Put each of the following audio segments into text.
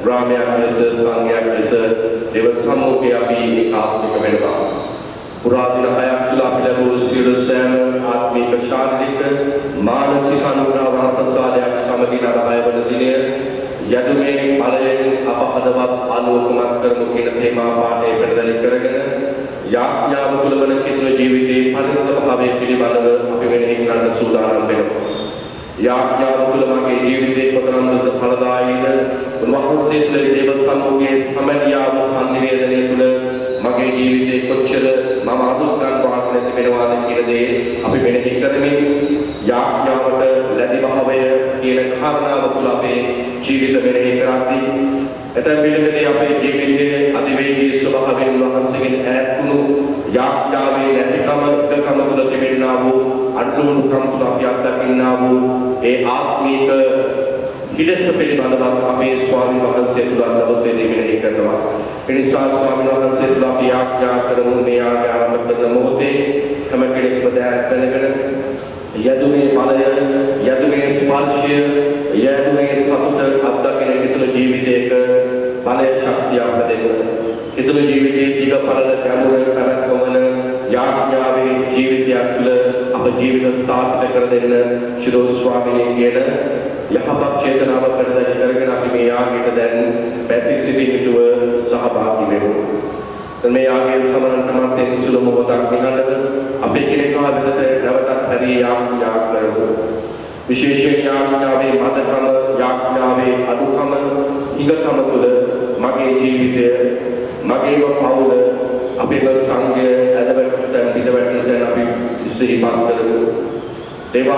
Brahmya Krisa, Sangya Krisa, they were some of the Abi Api Kamenva. Puradina Hayakula Pilabu Sirusam, Atmi Kashadik, Manasi Sanukra, Prasadya, Samadina Hayavadine, Yadume, Malayan, Apahadavat, Alukumakar, Mukina Tema, Pate, Pendali Karagan, Yakya, Kulavan, Kitna Jiviti, Padaka Pave, Pilibana, Pimini, and Sudan, and Yakya, Kulamaki, Jiviti, Pataram, the Paladai, Mahasit, Devasamuke, Samadia, Sandine, Magi Jiviti, Kuchel, Mamadu, and Bartlett, Menova, Kide, Apimini Karami, Yakya, Ladibahaway, Kira Karna, Kulape, Jivita Karati, at a military of a Jiviti, Adivi, Subahavin, Lahasin, Akunu, Yakya, Etikama, the Kamaku, Timinabu, Adun, Kampu, Yata, Inabu, a Atmika, Hidesapin, Ape, Swami, Mahasetula, Sedi, Kanava. It is Swami Mahasetula, Yakya, Karamia, Namote, Kamakic, Padat, Yadume, Malaya, Yadume, Spalchir, Yadume, Saputa, Abdakin, Jiviteka, Malaya Shakti Abadeka, Hitulu Jiviti, Tiga Parada, Kamura, Karakamana, Yakya, Jivitya, Abajivita, Start, Tekradena, Shido Swami, Gena, Yahaba Chetana, Karagana, Mia, then Betty sitting into a Sahabaki. May I give someone to Martin Sulumotak Minanda, a picnic card that never Hari Yak Yak, Vishishin Yak Yavi, Matakama, Yak Yavi, Adukama, Higakamatu, Magi, Magi of Powder, a paper Sange, Elizabeth, and Elizabeth, City Master. Deva,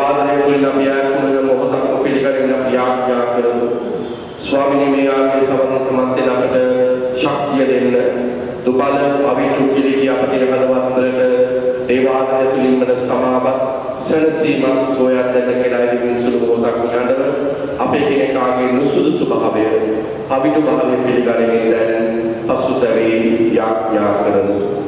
Napia, Mohotak, Pilikan, Yak Yak, Swami Mia, Savan Kamantina, Shakti. Dupala, Avitu Kili, Apati, Deva, Limana Samaba, Senasima, Soya, Tenakai, Sulumotak, Apeki, Nusu Subahabe, Avitu Bahavi, Piligari, and Pasutari, Yak Yak.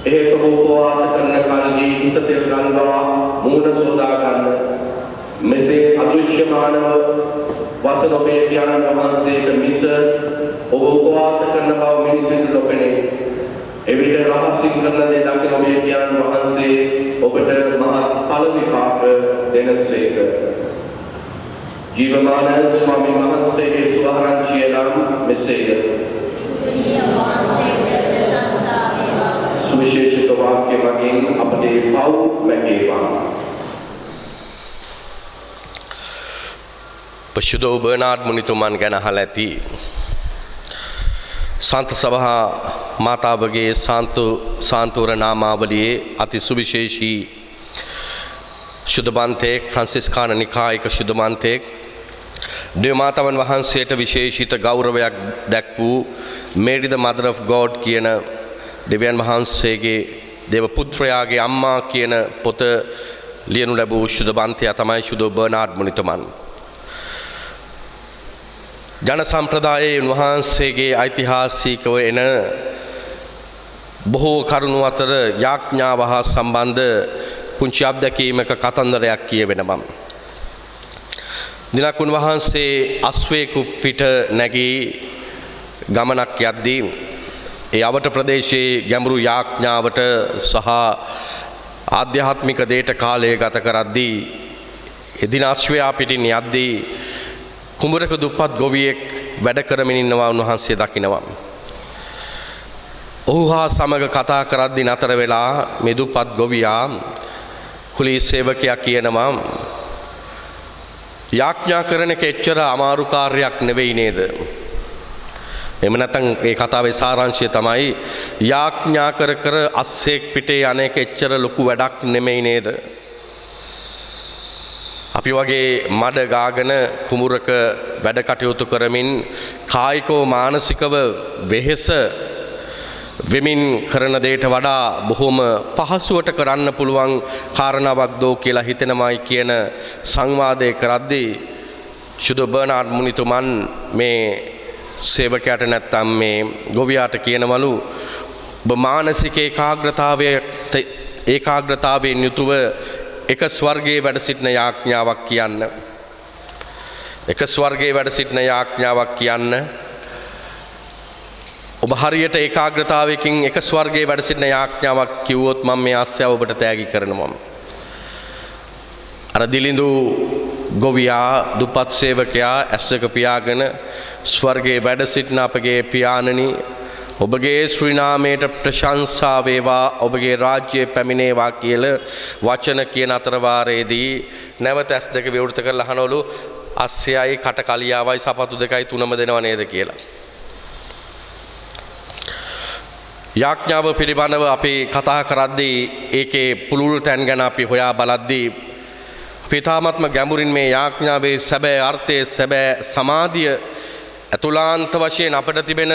එහෙත් ඔබ උපවාස කරන කල්හි හිස තෙල් ගන්වා මූණ සෝදා ගන්න. මෙසේ අදෘශ්‍යමානව වසන ඔබේ පියාණන් වහන්සේට මිස ඔබ උපවාස කරන බව මිනිසුන්ට නොපෙනේ. එවිට රහසින් කරන දේ දකින ඔබේ පියාණන් වහන්සේ ඔබට මහත් ඵල විපාක දෙනසේක. ජීවමාන ස්වාමීන් වහන්සේගේ සුභාරංචිය නම් මෙසේය. සුවිශේෂිත වාක්‍ය මගින් අපේ පව් වැටේවා. පශුදෝ බර්නාඩ් මුනිතුමන් ගැන අහලා ඇති. සාන්ත සභා මාතාවගේ සාන්තුවර නාමාවලියේ අති සුවිශේෂී ශුද්ධබන්තෙක් ෆ්‍රන්සිස්කාන නිකායික ශුද්ධබන්තෙක් දෙව් මාතාවන් වහන්සේට විශේෂිත ගෞරවයක් දැක් වූ මේරි ද මදර් ඔෆ් ගෝඩ් කියන දෙවියන් වහන්සේගේ දේව පුත්‍රයාගේ අම්මා කියන පොත ලියනු ලැබූ ශුද්ධබන්තයා තමයි ශුද්ධ බර්නාඩ් මුනිතුමන්. ජන සම්ප්‍රදායේ උන්වහන්සේගේ ඓතිහාසිකව එන බොහෝ කරුණු අතර යාඥාව හා සම්බන්ධ පුංචි අත්දැකීමක කතන්දරයක් කියවෙන බව. දිනක් උන්වහන්සේ අස්වැකු පිට නැගී ගමනක් යද්දී ඒ අවට ප්‍රදේශයේ ගැඹුරු යාඥාවට සහ ආධ්‍යාත්මික දේට කාලය ගත කරද්දී එදින අස්වැයා පිටින් යද්දී කුඹරක දුප්පත් ගොවියෙක් වැඩ කරමින් ඉන්නවා උන්වහන්සේ දකිනවා. ඔහු හා සමග කතා කරද්දී නතර වෙලා මේ දුප්පත් ගොවියා කුලී සේවකයා කියනවා යාඥා කරන එක එච්චර අමාරු කාර්යයක් නෙවෙයි නේද? එහෙම නැත්නම් ඒ කතාවේ සාරාංශය තමයි යාඥා කර කර අස්සෙක් පිටේ අනේක එච්චර ලොකු වැඩක් නෙමෙයි නේද? අපි වගේ මඩ ගාගෙන කුඹුරක වැඩ කටයුතු කරමින් කායිකව මානසිකව වෙහෙස වෙමින් කරන දෙයට වඩා බොහොම පහසුවට කරන්න පුළුවන් කාරණාවක් දෝ කියලා හිතෙනමයි කියන සංවාදය කරද්දී ශුද්ධ බර්නාඩ් මුනිතුමන් මේ සේවකයාට නැත්තම් මේ ගොවියාට කියනවලු ඔබ මානසික ඒකාග්‍රතාවයෙන් යුතුව එක ස්වර්ගයේ වැඩ සිටින යාඥාවක් කියන්න. එක ස්වර්ගයේ වැඩ සිටින යාඥාවක් කියන්න. ඔබ හරියට ඒකාග්‍රතාවයකින් එක ස්වර්ගයේ වැඩ සිටින යාඥාවක් කිව්වොත් මම මේ ආස්‍යාව ඔබට තෑගි කරනවා. අර දිලිඳු ගොවියා දුප්පත් සේවකයා ඇස්සක පියාගෙන ස්වර්ගයේ වැඩ සිටින අපගේ පියාණනි ඔබගේ ශ්‍රී නාමයට ප්‍රශංසා වේවා ඔබගේ රාජ්‍යය පැමිණේවා කියලා වචන කියන අතර වාරයේදී නැවත ඇස් දෙක විවෘත කරලා අහනවලු අස්සයයි කට කලියාවයි සපතු දෙකයි තුනම දෙනව නේද කියලා. යාඥාව පිළිබඳව අපි කතා කරද්දී ඒකේ පුළුල් තැන් ගැන අපි හොයා බලද්දී පිතාමත්ම ගැඹුරින් මේ යාඥාවේ සැබෑ අර්ථය සැබෑ සමාධිය අතුලාන්ත වශයෙන් අපට තිබෙන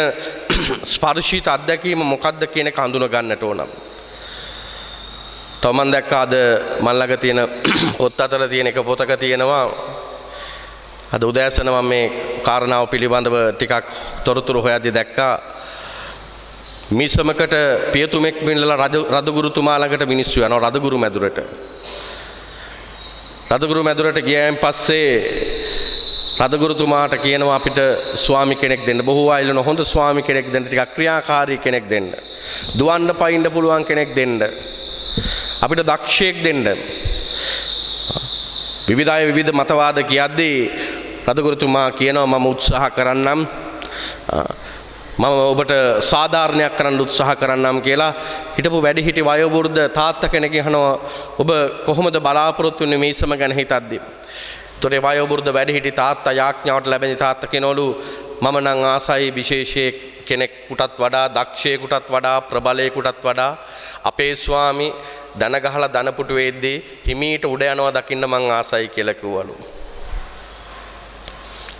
ස්පර්ශීත අත්දැකීම මොකක්ද කියන එක හඳුන ගන්නට ඕන. තව මම දැක්කා අද මන් ළඟ තියෙන පොත් අතර තියෙන එක පොතක තියෙනවා අද උදෑසන මම මේ කාරණාව පිළිබඳව ටිකක් තොරතුරු හොයද්දී දැක්කා මිසමකට පියතුමෙක් වින්නලා රදගුරුතුමා ළඟට මිනිස්සු යනවා රදගුරු මැදුරට. රදගුරු මැදුරට ගියයින් පස්සේ රදගුරුතුමාට කියනවා අපිට ස්වාමි කෙනෙක් දෙන්න. බොහෝ අය ඉල්ලන හොඳ ස්වාමි කෙනෙක් දෙන්න, ටිකක් ක්‍රියාකාරී කෙනෙක් දෙන්න. දුවන්න පයින්න පුළුවන් කෙනෙක් දෙන්න. අපිට දක්ෂයෙක් දෙන්න. විවිධ අය විවිධ මතවාද කියද්දී රදගුරුතුමා කියනවා මම උත්සාහ කරන්නම්. මම ඔබට සාධාරණයක් කරන්න උත්සාහ කරන්නම් කියලා හිටපු වැඩිහිටි වයෝවෘද්ධ තාත්තා කෙනෙක්ගෙන් අහනවා ඔබ කොහොමද බලාපොරොත්තු වෙන්නේ මේ සම ගැන හිතද්දී? තොරේ වයෝවෘද්ධ වැඩිහිටි තාත්තා යාඥාවට ලැබෙන තාත්තා කෙනවලු මම නම් ආසයි විශේෂයේ කෙනෙකුටත් වඩා දක්ෂයෙකුටත් වඩා ප්‍රබලයෙකුටත් වඩා අපේ ස්වාමි දන ගහලා දනපුටු වෙද්දී හිමීට උඩ යනවා දකින්න මං ආසයි කියලා කිව්වලු.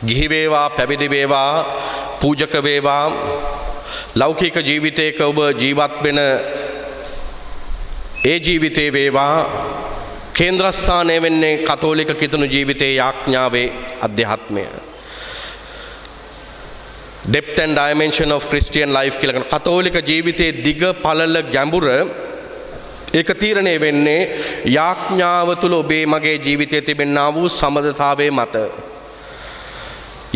ගිහි වේවා පැවිදි වේවා පූජක වේවා ලෞකික ජීවිතයක ඔබ ජීවත් වෙන ඒ ජීවිතේ වේවා කේන්ද්‍රස්ථානය වෙන්නේ කතෝලික කිතුණු ජීවිතයේ යාඥාවේ අධ්‍යාත්මය. depth and dimension of Christian life කියලා කියන කතෝලික ජීවිතයේ දිග පළල ගැඹුර ඒක තීරණය වෙන්නේ යාඥාව තුළ ඔබේ මගේ ජීවිතයේ තිබෙනා වූ සමදතාවයේ මත.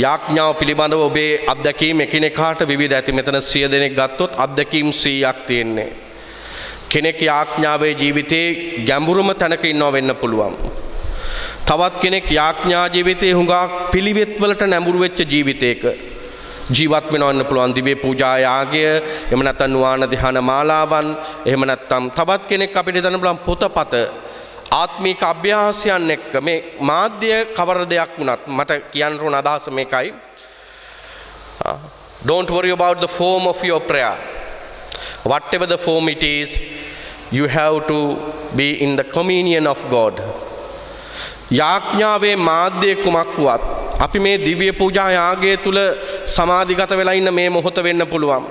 යාඥාව පිළිබඳව ඔබේ අත්දැකීම් එකිනෙකාට විවිධ ඇති. මෙතන 100 දෙනෙක් ගත්තොත් අත්දැකීම් 100ක් තියෙන්නේ. කෙනෙක් යාඥාවේ ජීවිතේ ගැඹුරුම තැනක ඉන්නව වෙන්න පුළුවන්. තවත් කෙනෙක් යාඥා ජීවිතේ හුඟක් පිළිවෙත් වලට නැඹුරු වෙච්ච ජීවිතයක ජීවත් වෙනවන්න පුළුවන්. දිව්‍ය පූජා යාගය, එහෙම නැත්නම් නුවාන ධ්‍යාන මාලාවන්, එහෙම නැත්නම් තවත් කෙනෙක් අපිට දන්න පුළුවන් පොතපත ආත්මික අභ්‍යාසයන් එක්ක මේ මාධ්‍ය කවර දෙයක් වුණත් මට කියන්න ඕන අදහස මේකයි. Don't worry about the form of your prayer. Whatever the form it is, you have to be in the communion of God. යාඥාවේ මාධ්‍ය කුමක් වුවත් අපි මේ දිව්‍ය පූජා යාගය තුල සමාධිගත වෙලා ඉන්න මේ මොහොත වෙන්න පුළුවන්.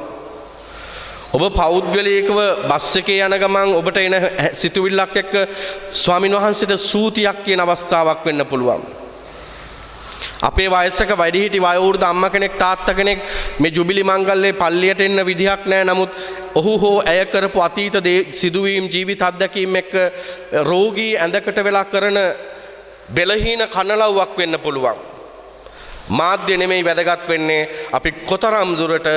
ඔබ පෞද්ගලිකව බස් එකේ යන ගමන් ඔබට එන සිතුවිල්ලක් එක්ක ස්වාමින් වහන්සේට සූතියක් කියන අවස්ථාවක් වෙන්න පුළුවන්. අපේ වයසක වැඩිහිටි වයෝවෘද්ධ අම්මා කෙනෙක් තාත්තා කෙනෙක් මේ ජුබිලි මංගල්‍යයේ පල්ලියට එන්න විදිහක් නැහැ. නමුත් ඔහු හෝ ඇය කරපු අතීත සිදුවීම් ජීවිත අත්දැකීම් එක්ක රෝගී ඇඳකට වෙලා කරන බෙලහීන කනලව්වක් වෙන්න පුළුවන්. මාධ්‍ය නෙමෙයි වැදගත් වෙන්නේ අපි කොතරම් දුරට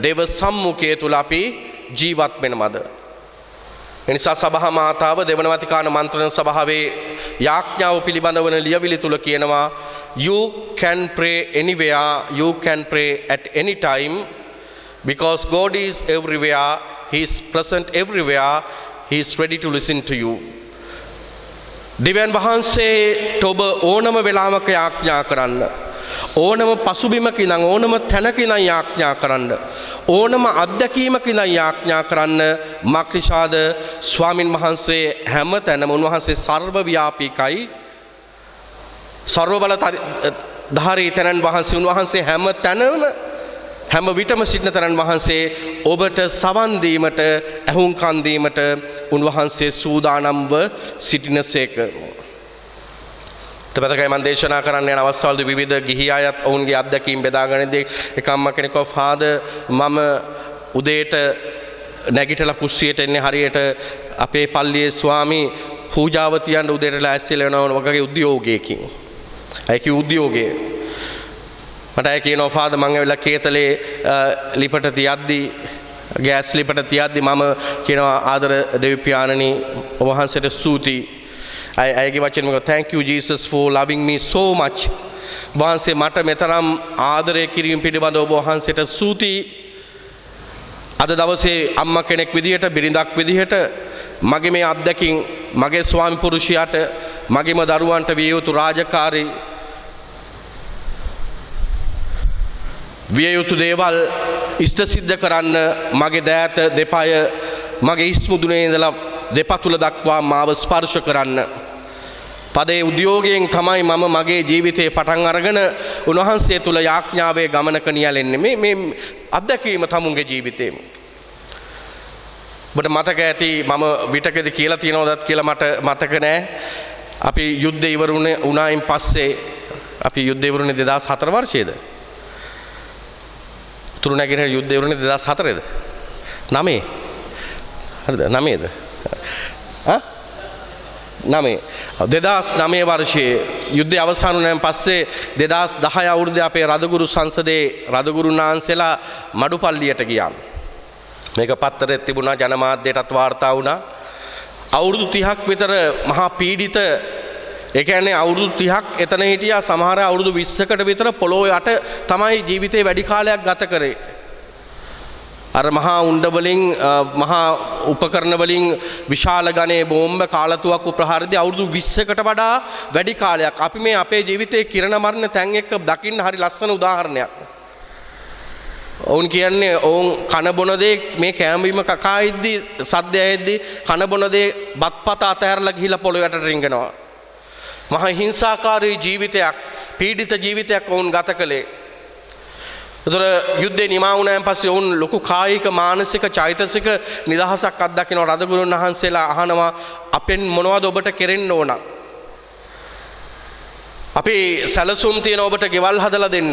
දේව සම්මුඛය තුල අපි ජීවත් වෙනවද. එනිසා සභා මාතාව දෙවන වතිකාන මන්ත්‍රණ සභාවේ යාඥාව පිළිබඳව වන ලියවිලි තුල කියනවා you can pray anywhere, you can pray at any time because God is everywhere, he is present everywhere, he is ready to listen to you. දෙවියන් වහන්සේට ඔබ ඕනම වෙලාවක යාඥා කරන්න, ඕනම පසුබිමක ඉඳන් ඕනම තැනක ඉඳන් යාඥා කරන්න, ඕනම අත්දැකීමක ඉඳන් යාඥා කරන්න. මක්නිසාද ස්වාමින් වහන්සේ හැම තැනම උන්වහන්සේ සර්ව ව්‍යාපීකයි, සර්ව බලධාරී තැනන් වහන්සේ උන්වහන්සේ හැම තැනම හැම විටම සිටින තරන් වහන්සේ ඔබට සවන් දීමට ඇහුම්කන් දීමට උන්වහන්සේ සූදානම්ව සිටිනසේක. තපතකයි මම දේශනා කරන්න යන අවස්ථාවලදී විවිධ ගිහි අයත් ඔවුන්ගේ අත්දැකීම් බෙදාගන්නදී එක අම්මා කෙනෙක්ව ෆාදර් මම උදේට නැගිටලා කුස්සියට එන්නේ හරියට අපේ පල්ලියේ ස්වාමී පූජාව තියන්න උදේට ලෑස්තිලා යනවා වගේ උද්‍යෝගයකින්. ඒකේ උද්‍යෝගය මට අය කියනවා ෆාදර් මම ඇවිල්ලා කේතලේ ලිපට තියද්දි ගෑස් ලිපට තියද්දි මම කියනවා ආදර දෙවි පියාණනි ඔබ වහන්සේට ස්තුතියි. අයගේ වචන මොකද thank you Jesus for loving me so much. වහන්සේ මට මෙතරම් ආදරය කිරීම පිළිබඳව ඔබ වහන්සේට ස්තුතියි. අද දවසේ අම්මා කෙනෙක් විදිහට බිරිඳක් විදිහට මගේ මේ අත්දැකීම් මගේ ස්වාමි පුරුෂයාට මගේම දරුවන්ට විය යුතු රාජකාරී විය යුතු දේවල් ඉෂ්ට සිද්ධ කරන්න මගේ දෑත දෙපය මගේ ඉස්මුදුනේ ඉඳලා දෙපතුල දක්වා මාව ස්පර්ශ කරන්න පදේ උද්‍යෝගයෙන් තමයි මම මගේ ජීවිතේ පටන් අරගෙන උන්වහන්සේ තුල යාඥාවේ ගමනක නියැලෙන්නේ. මේ අත්දැකීම තමුන්ගේ ජීවිතේ. ඔබට මතක ඇති මම විටකදී කියලා තියෙනවදත් කියලා මට මතක නෑ. අපි යුද්ධ ඉවරුනේ උනායින් පස්සේ අපි යුද්ධ ඉවරුනේ 2004 වර්ෂයේද? තුරුණැගින යුද්ධ ඉවරුනේ 2004ද? 9. හරිද? 9ද? 9 2009 වර්ෂයේ යුද්ධය අවසන් වුණාන් පස්සේ 2010 අවුරුද්දේ අපේ රදගුරු සංසදේ රදගුරුන් වහන්සේලා මඩුපල්ලියට ගියා. මේක පත්තරේ තිබුණා ජනමාධ්‍යයටත් වාර්තා වුණා. අවුරුදු 30ක් විතර මහා පීඩිත ඒ කියන්නේ අවුරුදු 30ක් එතන හිටියා. සමහර අවුරුදු 20කට විතර පොළොව යට තමයි ජීවිතේ වැඩි කාලයක් ගත කරේ. අර මහා උණ්ඩ වලින් මහා උපකරණ වලින් විශාල ගණයේ බෝම්බ කාලතුවක්කු ප්‍රහාරදී අවුරුදු 20කට වඩා වැඩි කාලයක් අපි මේ අපේ ජීවිතේ කිරණ මරණ තැන් එක්ක දකින්න හරි ලස්සන උදාහරණයක්. ඔවුන් කියන්නේ ඔවුන් කන බොන දේ මේ කැම්බීම කකා ඉද්දි සද්දය ඇද්දි කන බොන දේ බත්පත අතහැරලා ගිහිලා පොළොව යටට රිංගනවා. මහා හිංසාකාරී ජීවිතයක් පීඩිත ජීවිතයක් ඔවුන් ගත කළේ. ඒතර යුද්ධේ නිමා වුණාන් පස්සේ ඔවුන් ලොකු කායික මානසික චෛතසික නිදහසක් අත්දකින්න රදගුරුන් වහන්සේලා අහනවා අපෙන් මොනවද ඔබට කෙරෙන්න ඕන? අපි සැලසුම් තියෙන ඔබට ගෙවල් හදලා දෙන්න.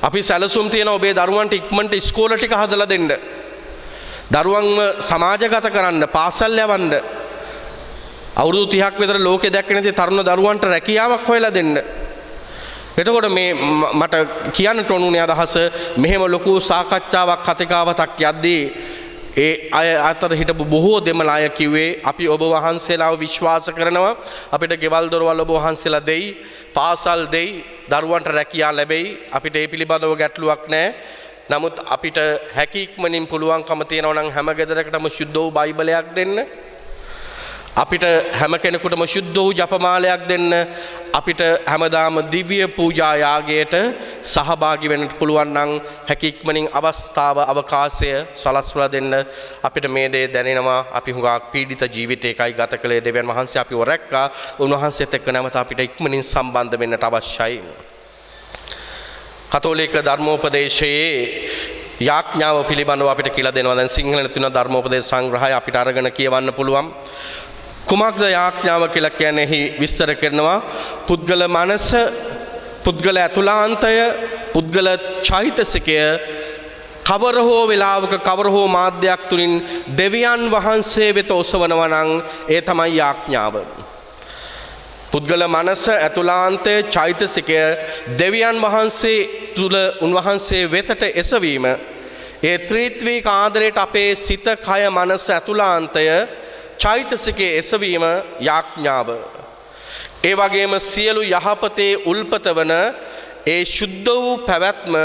අපි සැලසුම් තියෙන ඔබේ දරුවන්ට ඉක්මනට ඉස්කෝල ටික හදලා දෙන්න. දරුවන්ව සමාජගත කරන්න, පාසල් යවන්න. අවුරුදු 30ක් විතර ලෝකෙ දැක්කේ නැති තරුණ දරුවන්ට රැකියාවක් හොයලා දෙන්න. එතකොට මේ මට කියන්න තෝරුනේ අදහස මෙහෙම ලොකු සාකච්ඡාවක් කතිකාවතක් යද්දී ඒ අය අතර හිටපු බොහෝ දෙමළ අය කිව්වේ අපි ඔබ වහන්සේලාව විශ්වාස කරනවා අපිට ගෙවල් දොරවල් ඔබ වහන්සේලා දෙයි පාසල් දෙයි දරුවන්ට රැකියාව ලැබෙයි අපිට ඒ පිළිබඳව ගැටලුවක් නැහැ. නමුත් අපිට හැකි ඉක්මනින් පුළුවන්කම තියෙනවා නම් හැම ගෙදරකටම සුද්ධ වූ බයිබලයක් දෙන්න. අපිට හැම කෙනෙකුටම සුද්ධ වූ ජපමාලයක් දෙන්න. අපිට හැමදාම දිව්‍ය පූජා යාගයට සහභාගී වෙන්න පුළුවන් නම් හැකි ඉක්මනින් අවස්ථාව අවකාශය සලස්වලා දෙන්න. අපිට මේ දේ දැනෙනවා අපි හුඟක් පීඩිත ජීවිතයකයි ගත කළේ. දෙවියන් වහන්සේ අපිව රැක්කා. උන්වහන්සේත් එක්ක නැවත අපිට ඉක්මනින් සම්බන්ධ වෙන්නට අවශ්‍යයි. කතෝලික ධර්මෝපදේශයේ යාඥාව පිළිබඳව අපිට කියලා දෙනවා. දැන් සිංහලෙන් තියෙන ධර්මෝපදේශ සංග්‍රහය අපිට අරගෙන කියවන්න පුළුවන්. කුමක්ද යාඥාව කියලා කියන්නේ? එහි විස්තර කරනවා පුද්ගල මනස, පුද්ගල ඇතුළාන්තය, පුද්ගල චෛතසිකය කවර හෝ වෙලාවක කවර හෝ මාධ්‍යයක් තුලින් දෙවියන් වහන්සේ වෙත ඔසවනවා නම් ඒ තමයි යාඥාව. පුද්ගල මනස, ඇතුළාන්තය, චෛතසිකය දෙවියන් වහන්සේ තුල උන්වහන්සේ වෙතට එසවීම, ඒ ත්‍රිත්වීක ආදරයට අපේ සිත, කය, මනස, ඇතුළාන්තය, චෛතසිකයේ එසවීම යාඥාව. ඒ වගේම සියලු යහපතේ උල්පත වන ඒ ශුද්ධ වූ පැවැත්ම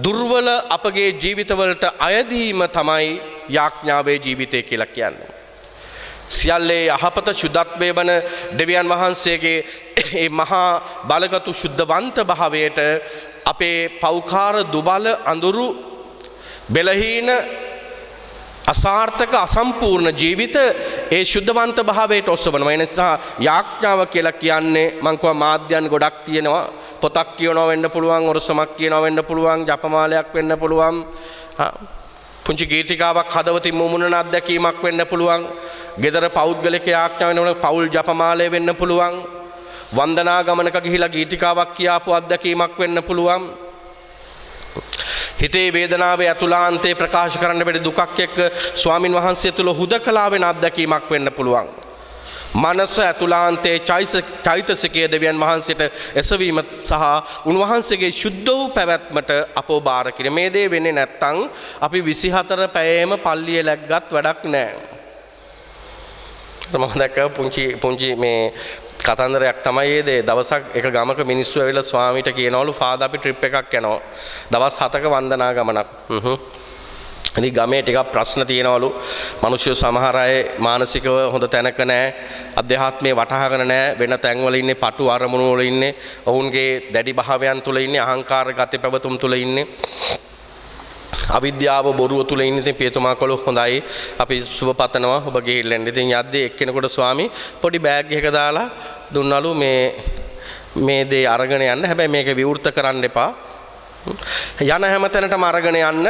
දුර්වල අපගේ ජීවිතවලට අයදීම තමයි යාඥාවේ ජීවිතය කියලා කියන්නේ. සියල්ලේ යහපත ශුද්ධත්වය වන දෙවියන් වහන්සේගේ ඒ මහා බලගතු ශුද්ධවන්ත භාවයට අපේ පෞකාර දුබල අඳුරු බෙලහීන අසාර්ථක අසම්පූර්ණ ජීවිත ඒ ශුද්ධවන්ත භාවයට ඔසවනවා. ඒ නිසා යාඥාව කියලා කියන්නේ මං කියවා මාධ්‍යයන් ගොඩක් තියෙනවා. පොතක් කියනවා වෙන්න පුළුවන්, ඔරසමක් කියනවා වෙන්න පුළුවන්, ජපමාලයක් වෙන්න පුළුවන්. පුංචි ගීතිකාවක් හදවතින් මුමුණන අත්දැකීමක් වෙන්න පුළුවන්. ගෙදර පෞද්ගලික යාඥාව වෙනවනම් පෞල් ජපමාලය වෙන්න පුළුවන්. වන්දනා ගමනක ගිහිලා ගීතිකාවක් කියාපු අත්දැකීමක් වෙන්න පුළුවන්. හිතේ වේදනාවේ ඇතුළාන්තේ ප්‍රකාශ කරන්න බැරි දුකක් එක්ක ස්වාමින් වහන්සේ තුල හුදකලා වෙන අත්දැකීමක් වෙන්න පුළුවන්. මනස ඇතුළාන්තේ චෛතසිකයේ දෙවියන් වහන්සේට එසවීම සහ උන්වහන්සේගේ ශුද්ධ වූ පැවැත්මට අපෝ බාර කිරීම. මේ දේ වෙන්නේ නැත්නම් අපි 24 පැයේම පල්ලියේ läග්ගත් වැඩක් නැහැ. මම දැක්ක පුංචි මේ කතන්දරයක් තමයි ඒ දවසක් එක ගමක මිනිස්සු ඇවිල්ලා ස්වාමීට කියනවලු ෆාදර් අපි ට්‍රිප් එකක් යනවා. දවස් 7ක වන්දනා ගමනක්. ඉතින් ගමේ ටිකක් ප්‍රශ්න තියෙනවලු. මිනිස්සු සමහර අය මානසිකව හොඳ තැනක නැහැ. අධ්‍යාත්මයේ වටහාගෙන නැහැ. වෙන තැන්වල ඉන්නේ, පටු අරමුණු වල ඉන්නේ. ඔවුන්ගේ දැඩි භාවයන් තුල ඉන්නේ, අහංකාර ගති පැවතුම් තුල ඉන්නේ. අවිද්‍යාව බොරුව තුල ඉන්න. ඉතින් පියතුමා කළු හොඳයි අපි සුබපතනවා ඔබ ගිහිල්ලා එන්න. ඉතින් යද්දී එක්කෙනෙකුට ස්වාමී පොඩි බෑග් එකක දාලා දුන්නලු මේ දේ අරගෙන යන්න. හැබැයි මේක විවෘත කරන්න එපා. යන හැම තැනටම අරගෙන යන්න.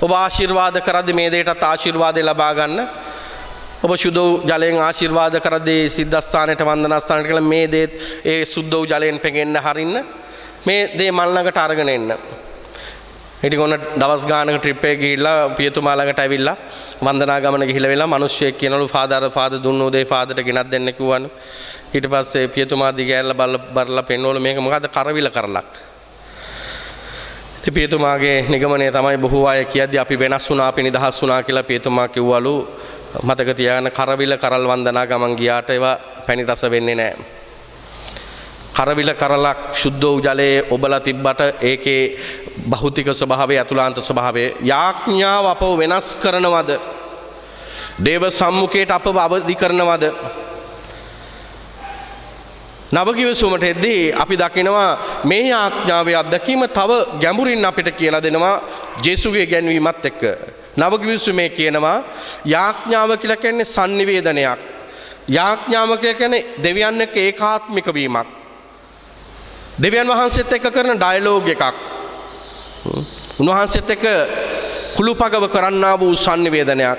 ඔබ ආශිර්වාද කරද්දී මේ දෙයටත් ආශිර්වාදය ලබා ගන්න. ඔබ සුදු ජලයෙන් ආශිර්වාද කරද්දී සිද්ධාස්ථානයට වන්දනාස්ථානයට කියලා මේ දේ ඒ සුද්ධ වූ ජලයෙන් පෙඟෙන්න හරින්න. මේ දේ මල් ළඟට අරගෙන එන්න. ඉතින් ඔන්න දවස් ගානක ට්‍රිප් එකේ ගිහිල්ලා පියතුමා ළඟට ඇවිල්ලා වන්දනා ගමන ගිහිල්ලා වෙලා මිනිස්සෙක් කියනලු ෆාදර් දුන්නෝ දේ ෆාදර්ට ගෙනත් දෙන්න කිව්වනේ. ඊට පස්සේ පියතුමා දිගෑරලා බලලා පෙන්නවලු මේක මොකද්ද කරවිල කරලක්. ඉතින් පියතුමාගේ නිගමනය තමයි බොහෝ අය කියද්දි අපි වෙනස් වුණා, අපි නිදහස් වුණා කියලා පියතුමා කිව්වලු මතක තියාගන්න කරවිල කරල් වන්දනා ගමන් ගියාට ඒවා පැණි රස වෙන්නේ නැහැ. කරවිල කරලක් සුද්ධ වූ ජලයේ ඔබලා තිබ්බට ඒකේ භෞතික ස්වභාවය, ඇතුළාන්ත ස්වභාවය යාඥාව අපව වෙනස් කරනවද? දේව සම්මුඛයට අපව අවදි කරනවද? නවකිවසුමට එද්දී අපි දකිනවා මේ යාඥාවේ අත්දැකීම තව ගැඹුරින් අපිට කියලා දෙනවා ජේසුගේ ගැන්වීමත් එක්ක. නවකිවසුමේ කියනවා යාඥාව කියලා කියන්නේ sannivedanayak. යාඥාව කියන්නේ දෙවියන් එක්ක ඒකාත්මික වීමක්. දෙවියන් වහන්සේත් එක්ක කරන ඩයලොග් එකක්. උන්වහන්සේත් එක්ක කුළුපගව කරන්නා වූ sannivedanayak.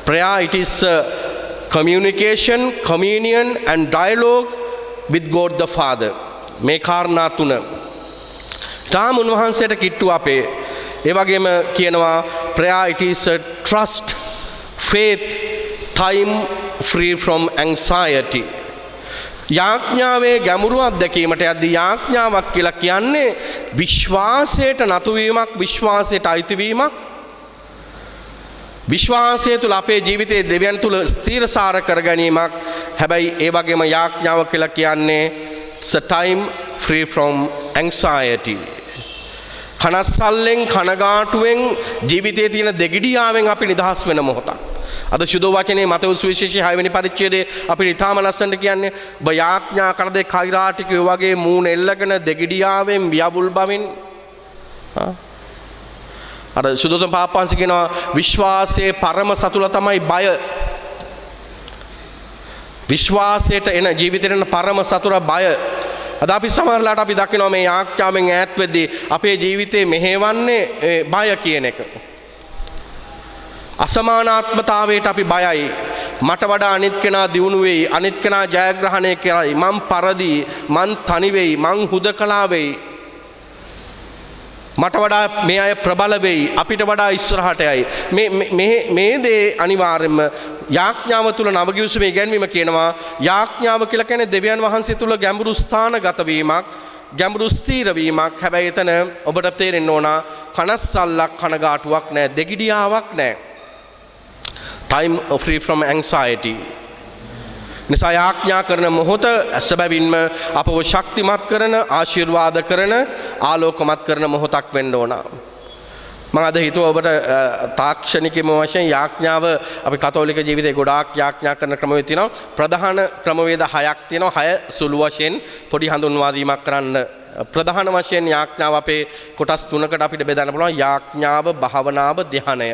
Prayer it is communication, communion and dialogue with God the Father. මේ කාරණා තුන. තාම උන්වහන්සේට කිට්ටු අපේ. ඒ වගේම කියනවා prayer it is a trust, faith, time free from anxiety. යාඥාවේ ගැඹුරු අත්දැකීමට යද්දී යාඥාවක් කියලා කියන්නේ විශ්වාසයට නතු වීමක්, විශ්වාසයට අයිතිවීමක්. විශ්වාසය තුළ අපේ ජීවිතයේ දෙවියන් තුළ ස්ථිරසාර කර ගැනීමක්. හැබැයි ඒ වගේම යාඥාව කියලා කියන්නේ it's a time free from anxiety. කනස්සල්ලෙන් කනගාටුවෙන් ජීවිතයේ තියෙන දෙගිඩියාවෙන් අපි නිදහස් වෙන මොහොතක්. අද සුදු වචනේ මතෙවුස් සුවිශේෂයේ 6 වෙනි පරිච්ඡේදයේ අපිට ඊටාම ලස්සනට කියන්නේ ඔබ යාඥා කරදේ කෛරාටිකයෝ වගේ මූණ එල්ලගෙන දෙගිඩියාවෙන් වියවුල් බවින් අර සුදුතම පාපංශ කියනවා විශ්වාසයේ පරම සතුල තමයි බය. විශ්වාසයට එන ජීවිතේට එන පරම සතුර බය. අද අපි සමහරලාට අපි දකිනවා මේ යාඥාවෙන් ඈත් වෙද්දී අපේ ජීවිතේ මෙහෙවන්නේ බය කියන එක. අසමානාත්මතාවයට අපි බයයි. මට වඩා අනිත් කෙනා දියුණු වෙයි, අනිත් කෙනා ජයග්‍රහණය කරයි, මං පරදි, මං තනි වෙයි, මං හුදකලා වෙයි. මට වඩා මේ අය ප්‍රබල වෙයි, අපිට වඩා ඉස්සරහට යයි. මේ දේ අනිවාර්යයෙන්ම යාඥාව තුළ නවගිවිසුමේ ඉගැන්වීම කියනවා යාඥාව කියලා කියන්නේ දෙවියන් වහන්සේ තුළ ගැඹුරු ස්ථානගත වීමක්, ගැඹුරු ස්ථීර වීමක්. හැබැයි එතන ඔබට තේරෙන්න ඕන කනස්සල්ලක්, කනගාටුවක් නැහැ, දෙගිඩියාවක් නැහැ. time free from anxiety. නිසා යාඥා කරන මොහොත සැබවින්ම අපව ශක්තිමත් කරන, ආශිර්වාද කරන, ආලෝකමත් කරන මොහොතක් වෙන්න ඕන. මම අද හිතුවා ඔබට තාක්ෂණිකම වශයෙන් යාඥාව අපි කතෝලික ජීවිතේ ගොඩාක් යාඥා කරන ක්‍රමවේද තියෙනවා. ප්‍රධාන ක්‍රමවේද 6ක් තියෙනවා. 6 සුළු වශයෙන් පොඩි හඳුන්වා දීමක් කරන්න. ප්‍රධාන වශයෙන් යාඥාව අපේ කොටස් 3කට අපිට බෙදන්න පුළුවන්. යාඥාව, භාවනාව, ධ්‍යානය.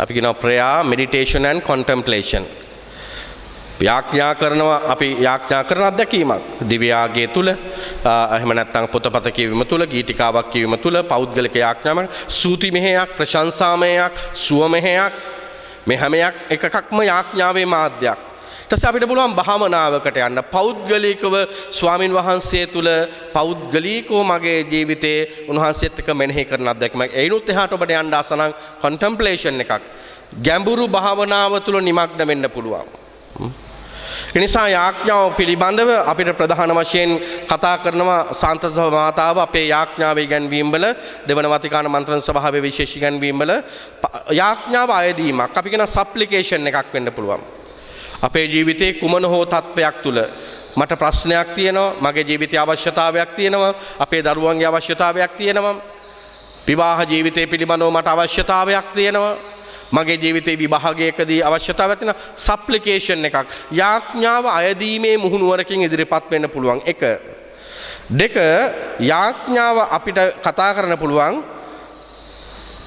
අපි කියනවා prayer, meditation and contemplation. යාඥා කරනවා අපි යාඥා කරන අත්දැකීමක්. දිව්‍යාගයේ තුල එහෙම නැත්නම් පොතපත කියවීම තුල, ගීතිකාවක් කියවීම තුල, පෞද්ගලික යාඥාවක්, සූති මෙහෙයක්, ප්‍රශංසාමයක්, සුව මෙහෙයක්, මේ හැම එකකක්ම යාඥාවේ මාධ්‍යයක්. ඊට පස්සේ අපිට පුළුවන් භාවනාවකට යන්න. පෞද්ගලිකව ස්වාමින් වහන්සේ තුල පෞද්ගලිකව මගේ ජීවිතේ උන්වහන්සේත් එක්ක මෙනෙහි කරන අත්දැකීමක්. ඒනොත් එහාට ඔබට යන්න ආසනම් contemplation එකක්. ගැඹුරු භාවනාව තුල නිමග්න වෙන්න පුළුවන්. එනිසා යාඥාව පිළිබඳව අපිට ප්‍රධාන වශයෙන් කතා කරනවා සාන්ත මාතාව අපේ යාඥාවේ ඉගැන්වීම් වල, දෙවන වතිකාන මන්ත්‍රණ සභාවේ විශේෂ ඉගැන්වීම් වල යාඥාව අයදීමක් අපි කියන සප්ලිකේෂන් එකක් වෙන්න පුළුවන්. අපේ ජීවිතේ කුමන හෝ තත්වයක් තුල මට ප්‍රශ්නයක් තියෙනවා, මගේ ජීවිතයේ අවශ්‍යතාවයක් තියෙනවා, අපේ දරුවන්ගේ අවශ්‍යතාවයක් තියෙනවා, විවාහ ජීවිතය පිළිබඳව මට අවශ්‍යතාවයක් තියෙනවා, මගේ ජීවිතේ විභාගයකදී අවශ්‍යතාවයක් තියෙනවා. සප්ලිකේෂන් එකක් යාඥාව අයදීමේ මුහුණුවරකින් ඉදිරිපත් වෙන්න පුළුවන්. 1. 2. යාඥාව අපිට කතා කරන්න පුළුවන්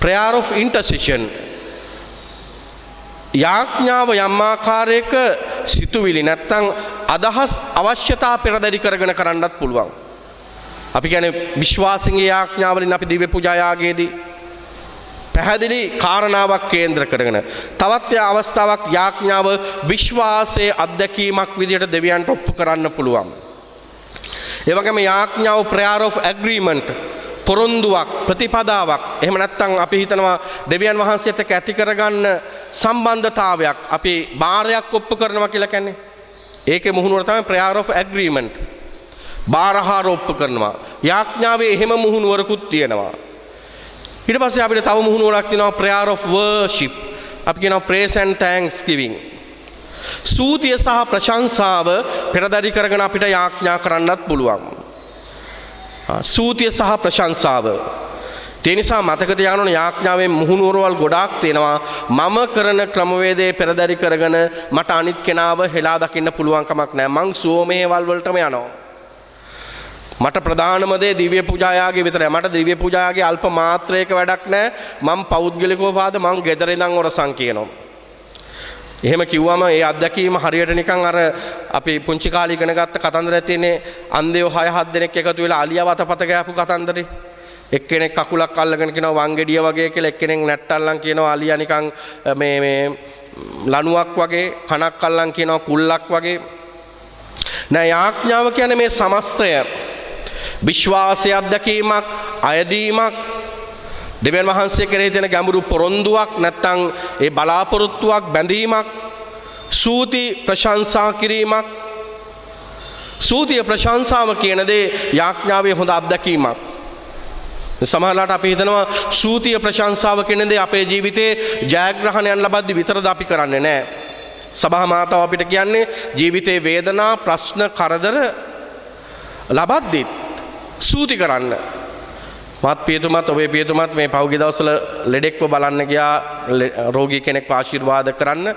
prayer of intercession. යාඥාව යම් ආකාරයක සිතුවිලි නැත්තම් අදහස් අවශ්‍යතා පෙරදරි කරගෙන කරන්නත් පුළුවන්. අපි කියන්නේ විශ්වාසයේ යාඥාවලින් අපි දිව්‍ය පූජා යාගයේදී පැහැදිලි කාරණාවක් කේන්ද්‍ර කරගෙන තවත් අවස්ථාවක් යාඥාව විශ්වාසයේ අත්දැකීමක් විදිහට දෙවියන්ට ඔප්පු කරන්න පුළුවන්. ඒ වගේම යාඥාව prayer of agreement, පොරොන්දුවක්, ප්‍රතිපදාවක්. එහෙම නැත්නම් අපි හිතනවා දෙවියන් වහන්සේත් එක්ක ඇති කරගන්න සම්බන්ධතාවයක්, අපි බාරයක් ඔප්පු කරනවා කියලා කියන්නේ. ඒකේ මුහුණුවර තමයි prayer of agreement. බාරහාර ඔප්පු කරනවා. යාඥාවේ එහෙම මුහුණුවරකුත් තියෙනවා. ඊට පස්සේ අපිට තව මුහුණුවරක් තියෙනවා prayer of worship. අපි කියනවා praise and thanksgiving. ස්තුතිය සහ ප්‍රශංසාව පෙරදරි කරගෙන අපිට යාඥා කරන්නත් පුළුවන්. ස්තුතිය සහ ප්‍රශංසාව. ඒ නිසා මතක තියාගන්න ඕන යාඥාවේ මුහුණුවරවල් ගොඩාක් තියෙනවා. මම කරන ක්‍රමවේදයේ පෙරදරි කරගෙන මට අනිත් කෙනාව හෙලා දකින්න පුළුවන් කමක් නැහැ. මං සෝමේවල් වලටම යනවා. මට ප්‍රධානම දේ දිව්‍ය පූජායාගේ විතරයි. මට දිව්‍ය පූජායාගේ අල්ප මාත්‍රයක වැඩක් නැහැ. මම පෞද්ගලිකව වාද මං ගෙදර ඉඳන් ඔරසන් කියනවා. එහෙම කිව්වම ඒ අත්දැකීම හරියට නිකන් අර අපි පුංචි කාලේ ඉගෙන ගත්ත කතන්දරය තියෙන්නේ අන්දේව 6-7 දෙනෙක් එකතු වෙලා අලියා වතපත ගෑපු කතන්දරේ. එක්කෙනෙක් කකුලක් අල්ලගෙන කියනවා වංගෙඩිය වගේ කියලා, එක්කෙනෙක් නැට්ටල්ලන් කියනවා අලියා නිකන් මේ ලණුවක් වගේ, කනක් අල්ලන් කියනවා කුල්ලක් වගේ. නෑ යාඥාව කියන්නේ මේ සමස්තය විශ්වාසය අත්දැකීමක් අයදීමක් දෙවියන් වහන්සේ කෙරෙහි තියෙන ගැඹුරු පොරොන්දුවක් නැත්නම් ඒ බලාපොරොත්තුවක් බැඳීමක් සූති ප්‍රශංසා කිරීමක් සූතිය ප්‍රශංසාව කියන දේ යාඥාවේ හොඳ අත්දැකීමක් සමහරවිට අපි හිතනවා සූතිය ප්‍රශංසාව කියන දේ අපේ ජීවිතේ ජයග්‍රහණයන් ලබද්දි විතරද අපි කරන්නේ නැහැ සභා මාතාව අපිට කියන්නේ ජීවිතේ වේදනා ප්‍රශ්න කරදර ලබද්දිත් සූති කරන්න මාත් පියතුමත් ඔබේ පියතුමත් මේ පහුගිය දවස්වල ලෙඩෙක්ව බලන්න ගියා රෝගී කෙනෙක්ව ආශිර්වාද කරන්න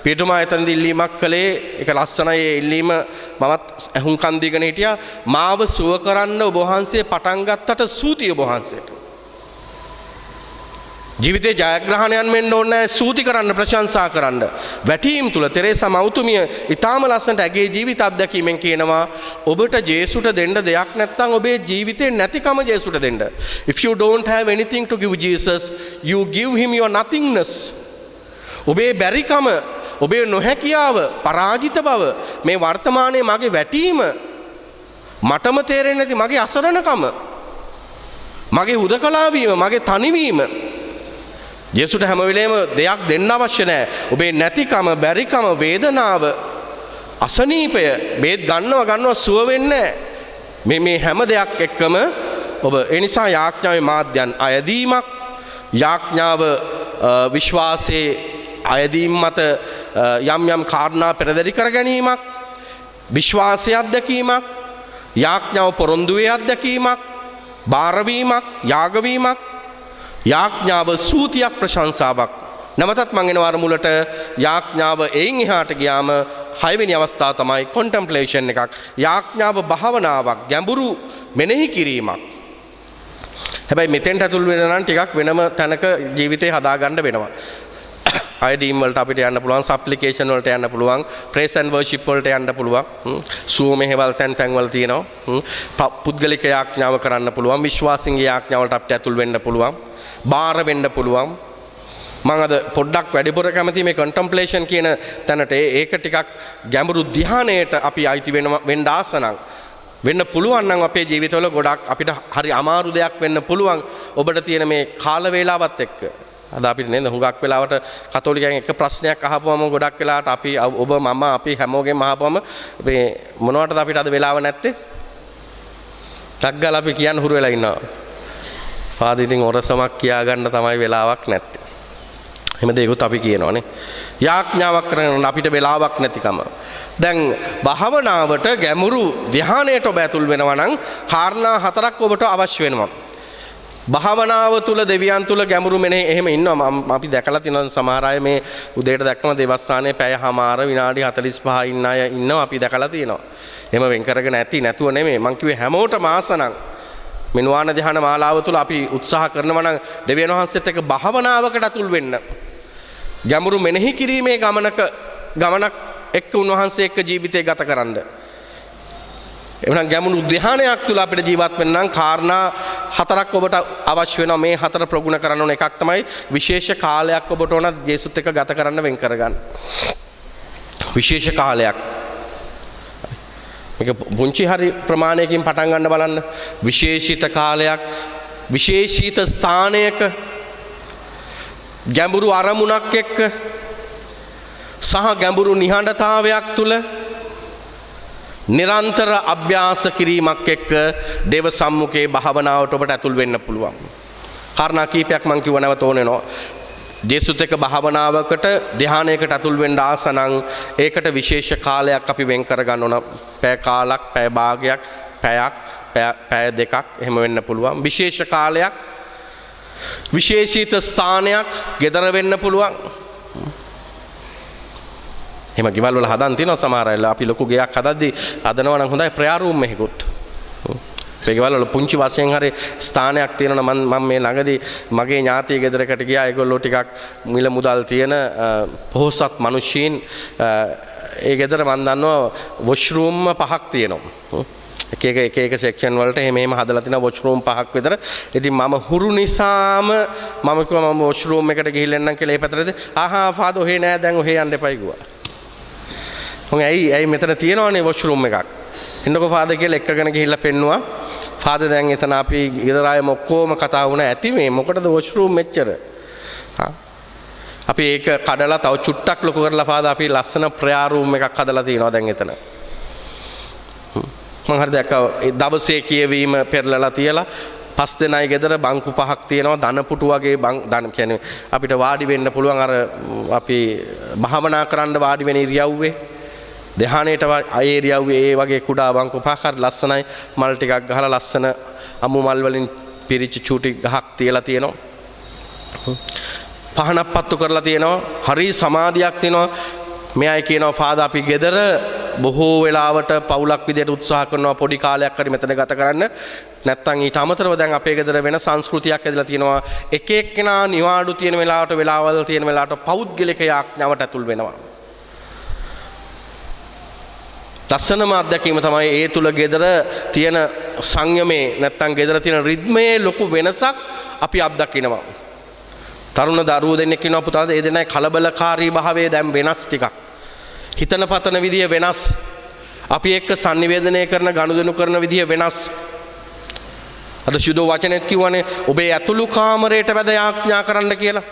පියතුමා එතනදී ඉල්ලීමක් කළේ ඒක ලස්සනයි ඒ ඉල්ලීම මමත් අහුම්කන් දීගෙන හිටියා මාව සුව කරන්න ඔබ වහන්සේ පටන් ගත්තට සූතිය ඔබ වහන්සේට ජීවිතේ ජයග්‍රහණයන් වෙන්න ඕනේ නැහැ සූති කරන්න ප්‍රශංසා කරන්න වැටීම් තුල තෙරේසා මෞතුමිය ඊටාම ලස්සනට ඇගේ ජීවිත අත්දැකීමෙන් කියනවා ඔබට ජේසුට දෙන්න දෙයක් නැත්නම් ඔබේ ජීවිතේ නැතිකම ජේසුට දෙන්න if you don't have anything to give Jesus you give him your nothingness ඔබේ බැරිකම ඔබේ නොහැකියාව පරාජිත බව මේ වර්තමානයේ මගේ වැටීම මටම තේරෙන්නේ නැති මගේ අසරණකම මගේ හුදකලා වීම මගේ තනිවීම ජේසුට හැම වෙලේම දෙයක් දෙන්න අවශ්‍ය නැහැ. ඔබේ නැතිකම, බැරිකම, වේදනාව, අසනීපය බේත් ගන්නවා සුව වෙන්නේ මේ හැම දෙයක් එක්කම ඔබ ඒ නිසා යාඥාවේ මාධ්‍යයන් අයදීමක්, යාඥාව විශ්වාසයේ අයදීම් මත යම් කාරණා පෙරදරි කර ගැනීමක්, විශ්වාසයේ අත්දැකීමක්, යාඥාව පොරොන්දුවේ අත්දැකීමක්, බාරවීමක්, යාගවීමක් යාඥාව සූතියක් ප්‍රශංසාවක් නමතත් මං එනවා අර මුලට යාඥාව එයින් එහාට ගියාම 6 වෙනි අවස්ථාව තමයි කොන්ටෙම්ප්ලේෂන් එකක් යාඥාව භාවනාවක් ගැඹුරු මෙනෙහි කිරීමක් හැබැයි මෙතෙන්ට ඇතුල් වෙන නම් ටිකක් වෙනම තැනක ජීවිතේ හදාගන්න වෙනවා අයදීම් වලට අපිට යන්න පුළුවන් සප්ලිකේෂන් වලට යන්න පුළුවන් ප්‍රේස් ඇන්ඩ් වර්ෂිප් වලට යන්න පුළුවන් සූම හේවල් තැන් වල තියෙනවා පුද්ගලික යාඥාව කරන්න පුළුවන් විශ්වාසින් යාඥාව වලට අපිට ඇතුල් වෙන්න පුළුවන් බාර වෙන්න පුළුවන් මම අද පොඩ්ඩක් වැඩිපුර කැමති මේ කන්ටෙම්ප්ලේෂන් කියන තැනට ඒක ටිකක් ගැඹුරු ධ්‍යානයට අපි අයිති වෙන්න ආසනම් වෙන්න පුළුවන් නම් අපේ ජීවිතවල ගොඩක් අපිට හරි අමාරු දෙයක් වෙන්න පුළුවන් ඔබට තියෙන මේ කාල වේලාවත් එක්ක අද අපිට නේද හුඟක් වෙලාවට කතෝලිකයන් එක ප්‍රශ්නයක් අහපුවම ගොඩක් වෙලාවට අපි ඔබ මම අපි හැමෝගෙම අහපුවම මේ මොනවටද අපිට අද වෙලාව නැත්තේ ටග්ගල අපි කියන්න හුරු වෙලා ඉන්නවා පාද ඉතින් ඔරසමක් කියා ගන්න තමයි වෙලාවක් නැත්තේ එහෙම දෙයක්ත් අපි කියනවානේ යාඥාවක් කරන අපිට වෙලාවක් නැතිකම දැන් භාවනාවට ගැඹුරු ධ්‍යානයට ඔබ ඇතුල් වෙනවා නම් කාරණා 4ක් ඔබට අවශ්‍ය වෙනවා භාවනාව තුල දෙවියන් තුල ගැඹුරු මෙනේ එහෙම ඉන්නවා අපි දැකලා තියෙනවා සමහර අය මේ උදේට දැක්කම දේවස්ථානයේ පැයමාර විනාඩි 45 ඉන්න අය ඉන්නවා අපි දැකලා තියෙනවා එහෙම වෙන් කරගෙන නැතුව නෙමෙයි මං කිව්වේ හැමෝටම ආසනම් මෙනුවාන ධ්‍යාන මාලාව තුල අපි උත්සාහ කරනවා නම් දෙවියන් වහන්සේත් එක්ක භාවනාවකට අතුල් වෙන්න ගැඹුරු මෙනෙහි කිරීමේ ගමනක් එක්ක උන්වහන්සේ එක්ක ජීවිතය ගත කරන්න එවනම් ගැඹුරු ධ්‍යානයක් තුල අපිට ජීවත් වෙන්න නම් කාරණා 4ක් ඔබට අවශ්‍ය වෙනවා මේ 4 ප්‍රගුණ කරන්න ඕන එකක් තමයි විශේෂ කාලයක් ඔබට ඕන ජේසුත් එක්ක ගත කරන්න වෙන් කරගන්න විශේෂ කාලයක් මේක පුංචි හරි ප්‍රමාණයකින් පටන් ගන්න බලන්න විශේෂිත කාලයක් විශේෂිත ස්ථානයක ගැඹුරු අරමුණක් එක්ක සහ ගැඹුරු නිහඬතාවයක් තුල නිරන්තර අභ්‍යාස කිරීමක් එක්ක දේව සම්මුඛයේ භාවනාවට ඔබට ඇතුල් වෙන්න පුළුවන්. කාරණා කීපයක් මම කිව්ව නැවත ඕනෙනවා. ජේසුත් එක්ක භාවනාවකට ධ්‍යානයකට ඇතුල් වෙන්න ආස නම් ඒකට විශේෂ කාලයක් අපි වෙන් කර ගන්න ඕන. පැය කාලක්, පැය භාගයක්, පැයක්, පැය දෙකක් එහෙම වෙන්න පුළුවන්. විශේෂ කාලයක්, විශේෂිත ස්ථානයක්, ගෙදර වෙන්න පුළුවන්. එහෙම ගෙවල් වල හදන් තියෙනවා සමහර අය අපි ලොකු ගෙයක් හදද්දී හදනවා නම් හොඳයි ප්‍රෙයාර් රූම් එකකුත්. ඒ ගෙවල් වල පුංචි වශයෙන් හරි ස්ථානයක් තියෙනවා මම මේ ළඟදී මගේ ඥාතිය ගෙදරකට ගියා ඒගොල්ලෝ ටිකක් මිල මුදල් තියෙන පොහොසත් මිනිස්සුන් ඒ ගෙදර මම දන්නවා වොෂ්රූම් 5ක් තියෙනවා. එක සෙක්ෂන් වලට එහෙම හදලා තියෙනවා වොෂ්රූම් 5ක් විතර. ඉතින් මම හුරු නිසාම මම කිව්වා මම වොෂ්රූම් එකට ගිහිල්ලා එන්නම් කියලා ඒ පැත්තට ආහා ෆාදර් ඔහේ නෑ දැන් ඔහේ යන්න එපයි කිව්වා. ඇයි මෙතන තියෙනවනේ වොෂ්රූම් එකක්. එන්නකෝ ෆාදර් කියලා එක්කගෙන ගිහිල්ලා පෙන්නුවා. ෆාදර් දැන් එතන අපි ගෙදර අය ඔක්කොම කතා වුණා ඇති මේ මොකටද වොෂ්රූම් මෙච්චර. අපි ඒක කඩලා තව චුට්ටක් ලොකු කරලා ෆාදර් අපි ලස්සන ප්‍රයා රූම් එකක් හදලා තියෙනවා දැන් එතන. මම හරි දැක්කා දවසේ කියවීම පෙරලලා තියලා 5 දෙනයි ගෙදර බංකු 5ක් තියෙනවා ධනපුටු වගේ ධන කියන්නේ අපිට වාඩි වෙන්න පුළුවන් අර අපි භාවනා කරන්න වාඩි වෙන ඉරියව්වේ ධානයේට ඉරියව්වේ ඒ වගේ කුඩා බංකු 5ක් හරි ලස්සනයි මල් ටිකක් ගහලා ලස්සන අමු මල් වලින් පිරිච්ච චූටි ගහක් තියලා තියෙනවා පහනක් පත්තු කරලා තියෙනවා හරි සමාධියක් තියෙනවා මෙයයි කියනවා ෆාදර් අපි ගෙදර බොහෝ වෙලාවට පවුලක් විදියට උත්සාහ කරනවා පොඩි කාලයක් හරි මෙතන ගත කරන්න නැත්තම් ඊට අමතරව දැන් අපේ ගෙදර වෙන සංස්කෘතියක් ඇදලා තියෙනවා එක එක්කෙනා නිවාඩු තියෙන වෙලාවට වෙලාවල් තියෙන වෙලාවට පෞද්ගලික යාඥාවට ඇතුල් වෙනවා ලස්සනම අත්දැකීම තමයි ඒ තුල ගෙදර තියෙන සංයමේ නැත්තම් ගෙදර තියෙන රිද්මයේ ලොකු වෙනසක් අපි අත්දකිනවා තරුණ දරුවෝ දෙන්නෙක් ඉන්නවා පුතාලා ඒ දෙන්නයි කලබලකාරී භාවයේ දැන් වෙනස් ටිකක් හිතන පතන විදිය වෙනස් අපි එක්ක sannivedanaya කරන ගනුදෙනු කරන විදිය වෙනස් අද සුදෝ වචනෙත් කිව්වනේ ඔබේ ඇතුළු කාමරයට වැද යාඥා කරන්න කියලා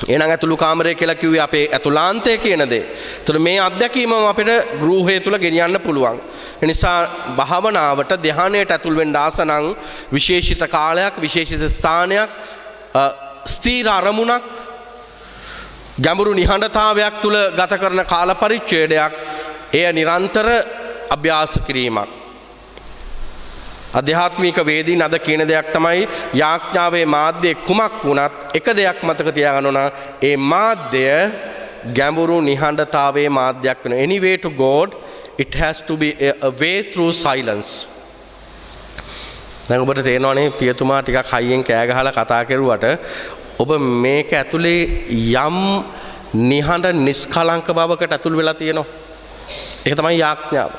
එහෙනම් ඇතුළු කාමරය කියලා කිව්වේ අපේ ඇතුළාන්තය කියන දේ. ඒතර මේ අත්දැකීමම අපිට ගෘහය තුල ගෙනියන්න පුළුවන්. ඒ නිසා භාවනාවට ධානයට ඇතුල් වෙන්න ආස නම් විශේෂිත කාලයක් විශේෂිත ස්ථානයක් ස්ථීර අරමුණක් ගැඹුරු නිහඬතාවයක් තුල ගත කරන කාල පරිච්ඡේදයක් එය නිරන්තර අභ්‍යාස කිරීමක් අධ්‍යාත්මික වේදීන් අද කියන දෙයක් තමයි යාඥාවේ මාධ්‍ය කුමක් වුණත් එක දෙයක් මතක තියාගන්න ඕන ඒ මාධ්‍ය ගැඹුරු නිහඬතාවයේ මාධ්‍යයක් වෙනවා any way to God it has to be a way through silence දැන් ඔබට තේරෙනවනේ පියතුමා ටිකක් හයියෙන් කෑ ගහලා කතා කරුවට ඔබ මේක ඇතුලේ යම් නිහඬ නිස්කලංක බවකට ඇතුල් වෙලා තියෙනවා. ඒක තමයි යාඥාව.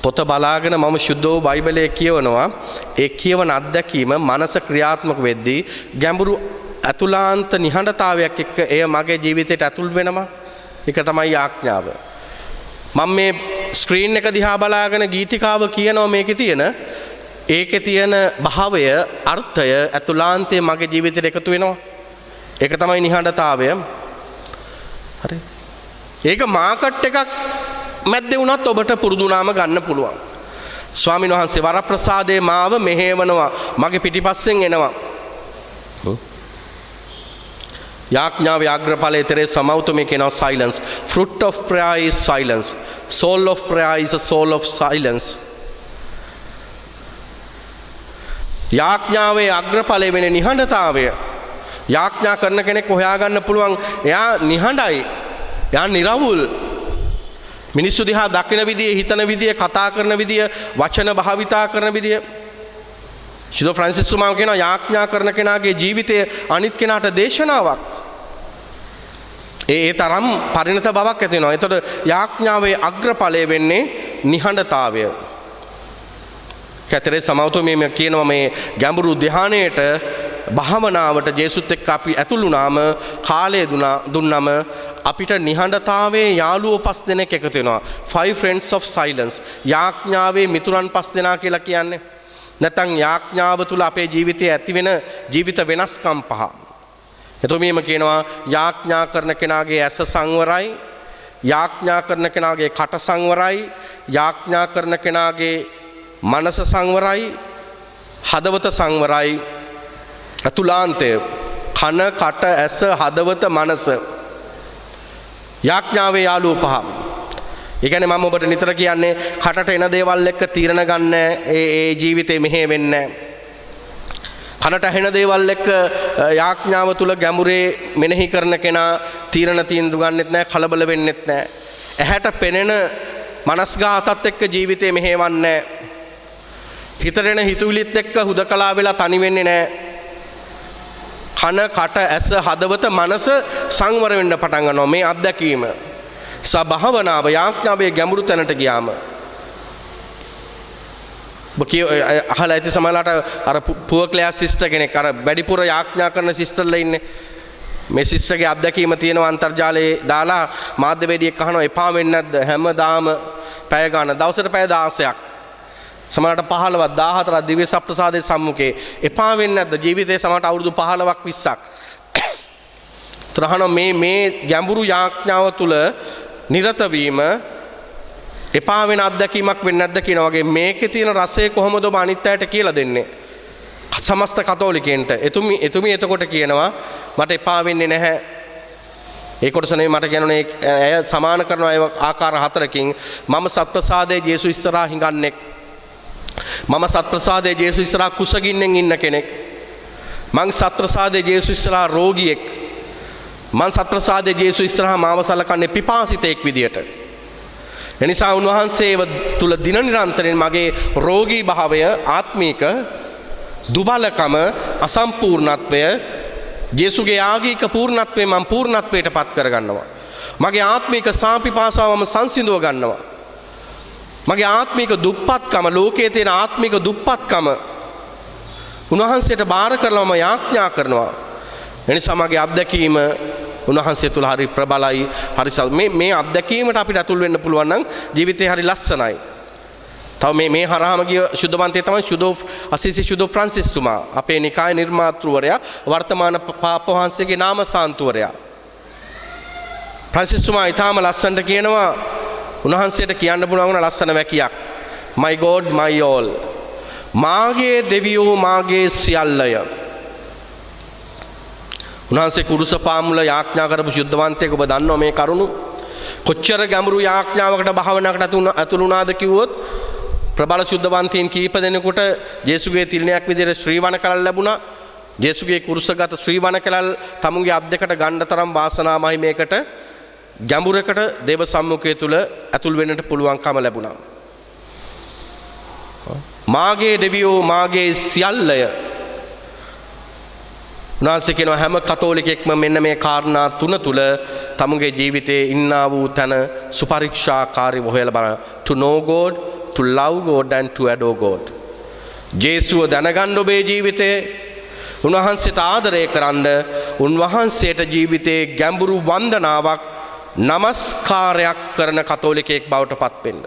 පොත බලාගෙන මම සුද්ධෝ බයිබලයේ කියවනවා. ඒ කියවන අත්දැකීම මනස ක්‍රියාත්මක වෙද්දී ගැඹුරු අතුලාන්ත නිහඬතාවයක් එක්ක එය මගේ ජීවිතයට ඇතුල් වෙනවා. ඒක තමයි යාඥාව. මම මේ ස්ක්‍රීන් එක දිහා බලාගෙන ගීතිකාව කියනවා මේකේ තියෙන ඒකේ තියෙන භාවය අර්ථය අතුලාන්තයේ මගේ ජීවිතයට එකතු වෙනවා ඒක තමයි නිහඬතාවය හරි ඒක මාකට් එකක් මැද්දේ වුණත් ඔබට පුරුදුනාම ගන්න පුළුවන් ස්වාමීන් වහන්සේ වරප්‍රසාදේ මාව මෙහෙවනවා මගේ පිටිපස්සෙන් එනවා යාඥාවේ අග්‍රඵලයේ තෙරේසා මෞතුමිය කියනවා silence fruit of prayer is silence soul of prayer is a soul of silence යාඥාවේ අග්‍රඵලයේ වෙන නිහඬතාවය යාඥා කරන කෙනෙක් හොයාගන්න පුළුවන් එයා නිහඬයි එයා නිර්වුල් මිනිස්සු දිහා දකින විදිය හිතන විදිය කතා කරන විදිය වචන භාවිතා කරන විදිය ශිදෝ ෆ්‍රැන්සිස් තුමා කියනවා යාඥා කරන කෙනාගේ ජීවිතය අනිත් කෙනාට දේශනාවක් ඒ තරම් පරිණත බවක් ඇති වෙනවා එතකොට යාඥාවේ අග්‍රඵලය වෙන්නේ නිහඬතාවය කතරේ සමෞතුමිය කියනවා මේ ගැඹුරු ධානයේට භාවනාවට ජේසුත් එක්ක අපි ඇතුළු වුණාම කාලය දුන්නම අපිට නිහඬතාවයේ යාළුවෝ 5 දෙනෙක් එකතු වෙනවා 5 friends of silence යාඥාවේ මිතුරන් 5 දෙනා කියලා කියන්නේ නැත්නම් යාඥාව තුල අපේ ජීවිතයේ ඇති වෙන ජීවිත වෙනස්කම් 5 එතොමීම කියනවා යාඥා කරන කෙනාගේ ඇස සංවරයි යාඥා කරන කෙනාගේ කට සංවරයි යාඥා කරන කෙනාගේ මනස සංවරයි හදවත සංවරයි අතුලාන්තය කන කට ඇස හදවත මනස යාඥාවේ යාළුවෝ 5 ඒ කියන්නේ මම ඔබට නිතර කියන්නේ කටට එන දේවල් එක්ක තීරණ ගන්න ඒ ජීවිතේ මෙහෙ වෙන්නේ කනට ඇහෙන දේවල් එක්ක යාඥාව තුල ගැඹුරේ මෙනෙහි කරන කෙනා තීරණ තීන්දුව ගන්නෙත් නැහැ කලබල වෙන්නෙත් නැහැ ඇහැට පෙනෙන මනස්ගතත් එක්ක ජීවිතේ මෙහෙවන්නේ හිතරෙන හිතුවිලිත් එක්ක හුදකලා වෙලා තනි වෙන්නේ නැහැ කන කට ඇස හදවත මනස සංවර වෙන්න පටන් ගන්නවා මේ අත්දැකීම සබහවනාව යාඥාවේ ගැඹුරු තැනට ගියාම අහලා ඇති සමහරලාට අර පුව ක්ලෑස් සිස්ටර් කෙනෙක් අර වැඩිපුර යාඥා කරන සිස්ටර්ලා ඉන්නේ මේ ශිෂ්‍යගේ අත්දැකීම තියෙනවා අන්තර්ජාලයේ දාලා මාධ්‍යවේදියෙක් අහනවා එපා වෙන්නේ නැද්ද හැමදාම පැය ගන්න දවසට පැය 16ක් සමහරට 15ක් 14ක් දිව්‍ය සප්‍රසාදයේ සම්මුඛේ එපා වෙන්නේ නැද්ද ජීවිතේ සමහරට අවුරුදු 15ක් 20ක් තරහන මේ ගැඹුරු යාඥාව තුල නිරත වීම එපා වෙන අත්දැකීමක් වෙන්නේ නැද්ද කියන වගේ මේකේ තියෙන රසය කොහොමද ඔබ අනිත් අයට කියලා දෙන්නේ සමස්ත කතෝලිකයන්ට එතුමි එතකොට කියනවා මට එපා වෙන්නේ නැහැ ඒ කොටස නෙමෙයි මට කියනනේ ඇය සමාන කරන ආකාර හතරකින් මම සත්ප්‍රසාදයේ ජේසු ඉස්සරහා හිඟන්නේ මම සත්ප්‍රසාදයේ ජේසු ඉස්සරහා කුසගින්නෙන් ඉන්න කෙනෙක් මං සත්ප්‍රසාදයේ ජේසු ඉස්සරහා රෝගියෙක් මං සත්ප්‍රසාදයේ ජේසු ඉස්සරහා මාව සලකන්නේ පිපාසිතෙක් විදියට එනිසා උන්වහන්සේව තුල දින නිරන්තරයෙන් මගේ රෝගී භාවය ආත්මීක දුබලකම අසම්පූර්ණත්වය ජේසුගේ ආගික පූර්ණත්වය මම පූර්ණත්වයට පත් කරගන්නවා මගේ ආත්මික සාපිපාසාව මම සංසිඳව ගන්නවා මගේ ආත්මික දුප්පත්කම ලෝකයේ තියෙන ආත්මික දුප්පත්කම උන්වහන්සේට බාර කරලා මම යාඥා කරනවා එනිසා මගේ අත්දැකීම උන්වහන්සේ තුල හරි ප්‍රබලයි හරි මේ අත්දැකීමට අපිට අතුල් වෙන්න පුළුවන් නම් ජීවිතේ හරි ලස්සනයි තව මේ හරහාම ගිය ශුද්ධවන්තය තමයි ශුද්ධ අසීසි ශුද්ධ ෆ්‍රාන්සිස් තුමා අපේ නිකාය නිර්මාතෘවරයා වර්තමාන පාප වහන්සේගේ නාම සාන්තුවරයා ෆ්‍රාන්සිස් තුමා ඊටාම ලස්සනට කියනවා උන්වහන්සේට කියන්න පුළුවන් ලස්සන වැකියක් my god my all මාගේ දෙවියෝ මාගේ සියල්ලය උන්වහන්සේ කුරුස පාමුල යාඥා කරපු ශුද්ධවන්තයෙක් ඔබ දන්නවා මේ කරුණු කොච්චර ගැඹුරු යාඥාවකට භාවනාවකට අතුළු වුණාද කිව්වොත් ප්‍රබල ශුද්ධවන්තයන් කීප දෙනෙකුට ජේසුගේ තිරණයක් විදිහට ශ්‍රී වණ කලල් ලැබුණා. ජේසුගේ කුරුසගත ශ්‍රී වණ කලල් තමුන්ගේ අත් දෙකට ගන්න තරම් වාසනාමයි මේකට ගැඹුරකට දේව සම්මුඛය තුල ඇතුල් වෙන්නට පුළුවන්කම ලැබුණා. මාගේ දෙවියෝ මාගේ සියල්ලය උන්වහන්සේ කියනවා හැම කතෝලිකෙක්ම මෙන්න මේ කාරණා තුන තුල තමුන්ගේ ජීවිතයේ ඉන්නා වූ තන සුපරීක්ෂාකාරීව හොයලා බලන්න to know God to love God and to adore God. ජේසුව දැනගන්න ඔබේ ජීවිතේ උන්වහන්සේට ආදරය කරන්න උන්වහන්සේට ජීවිතේ ගැඹුරු වන්දනාවක් නමස්කාරයක් කරන කතෝලිකයෙක් බවට පත් වෙන්න.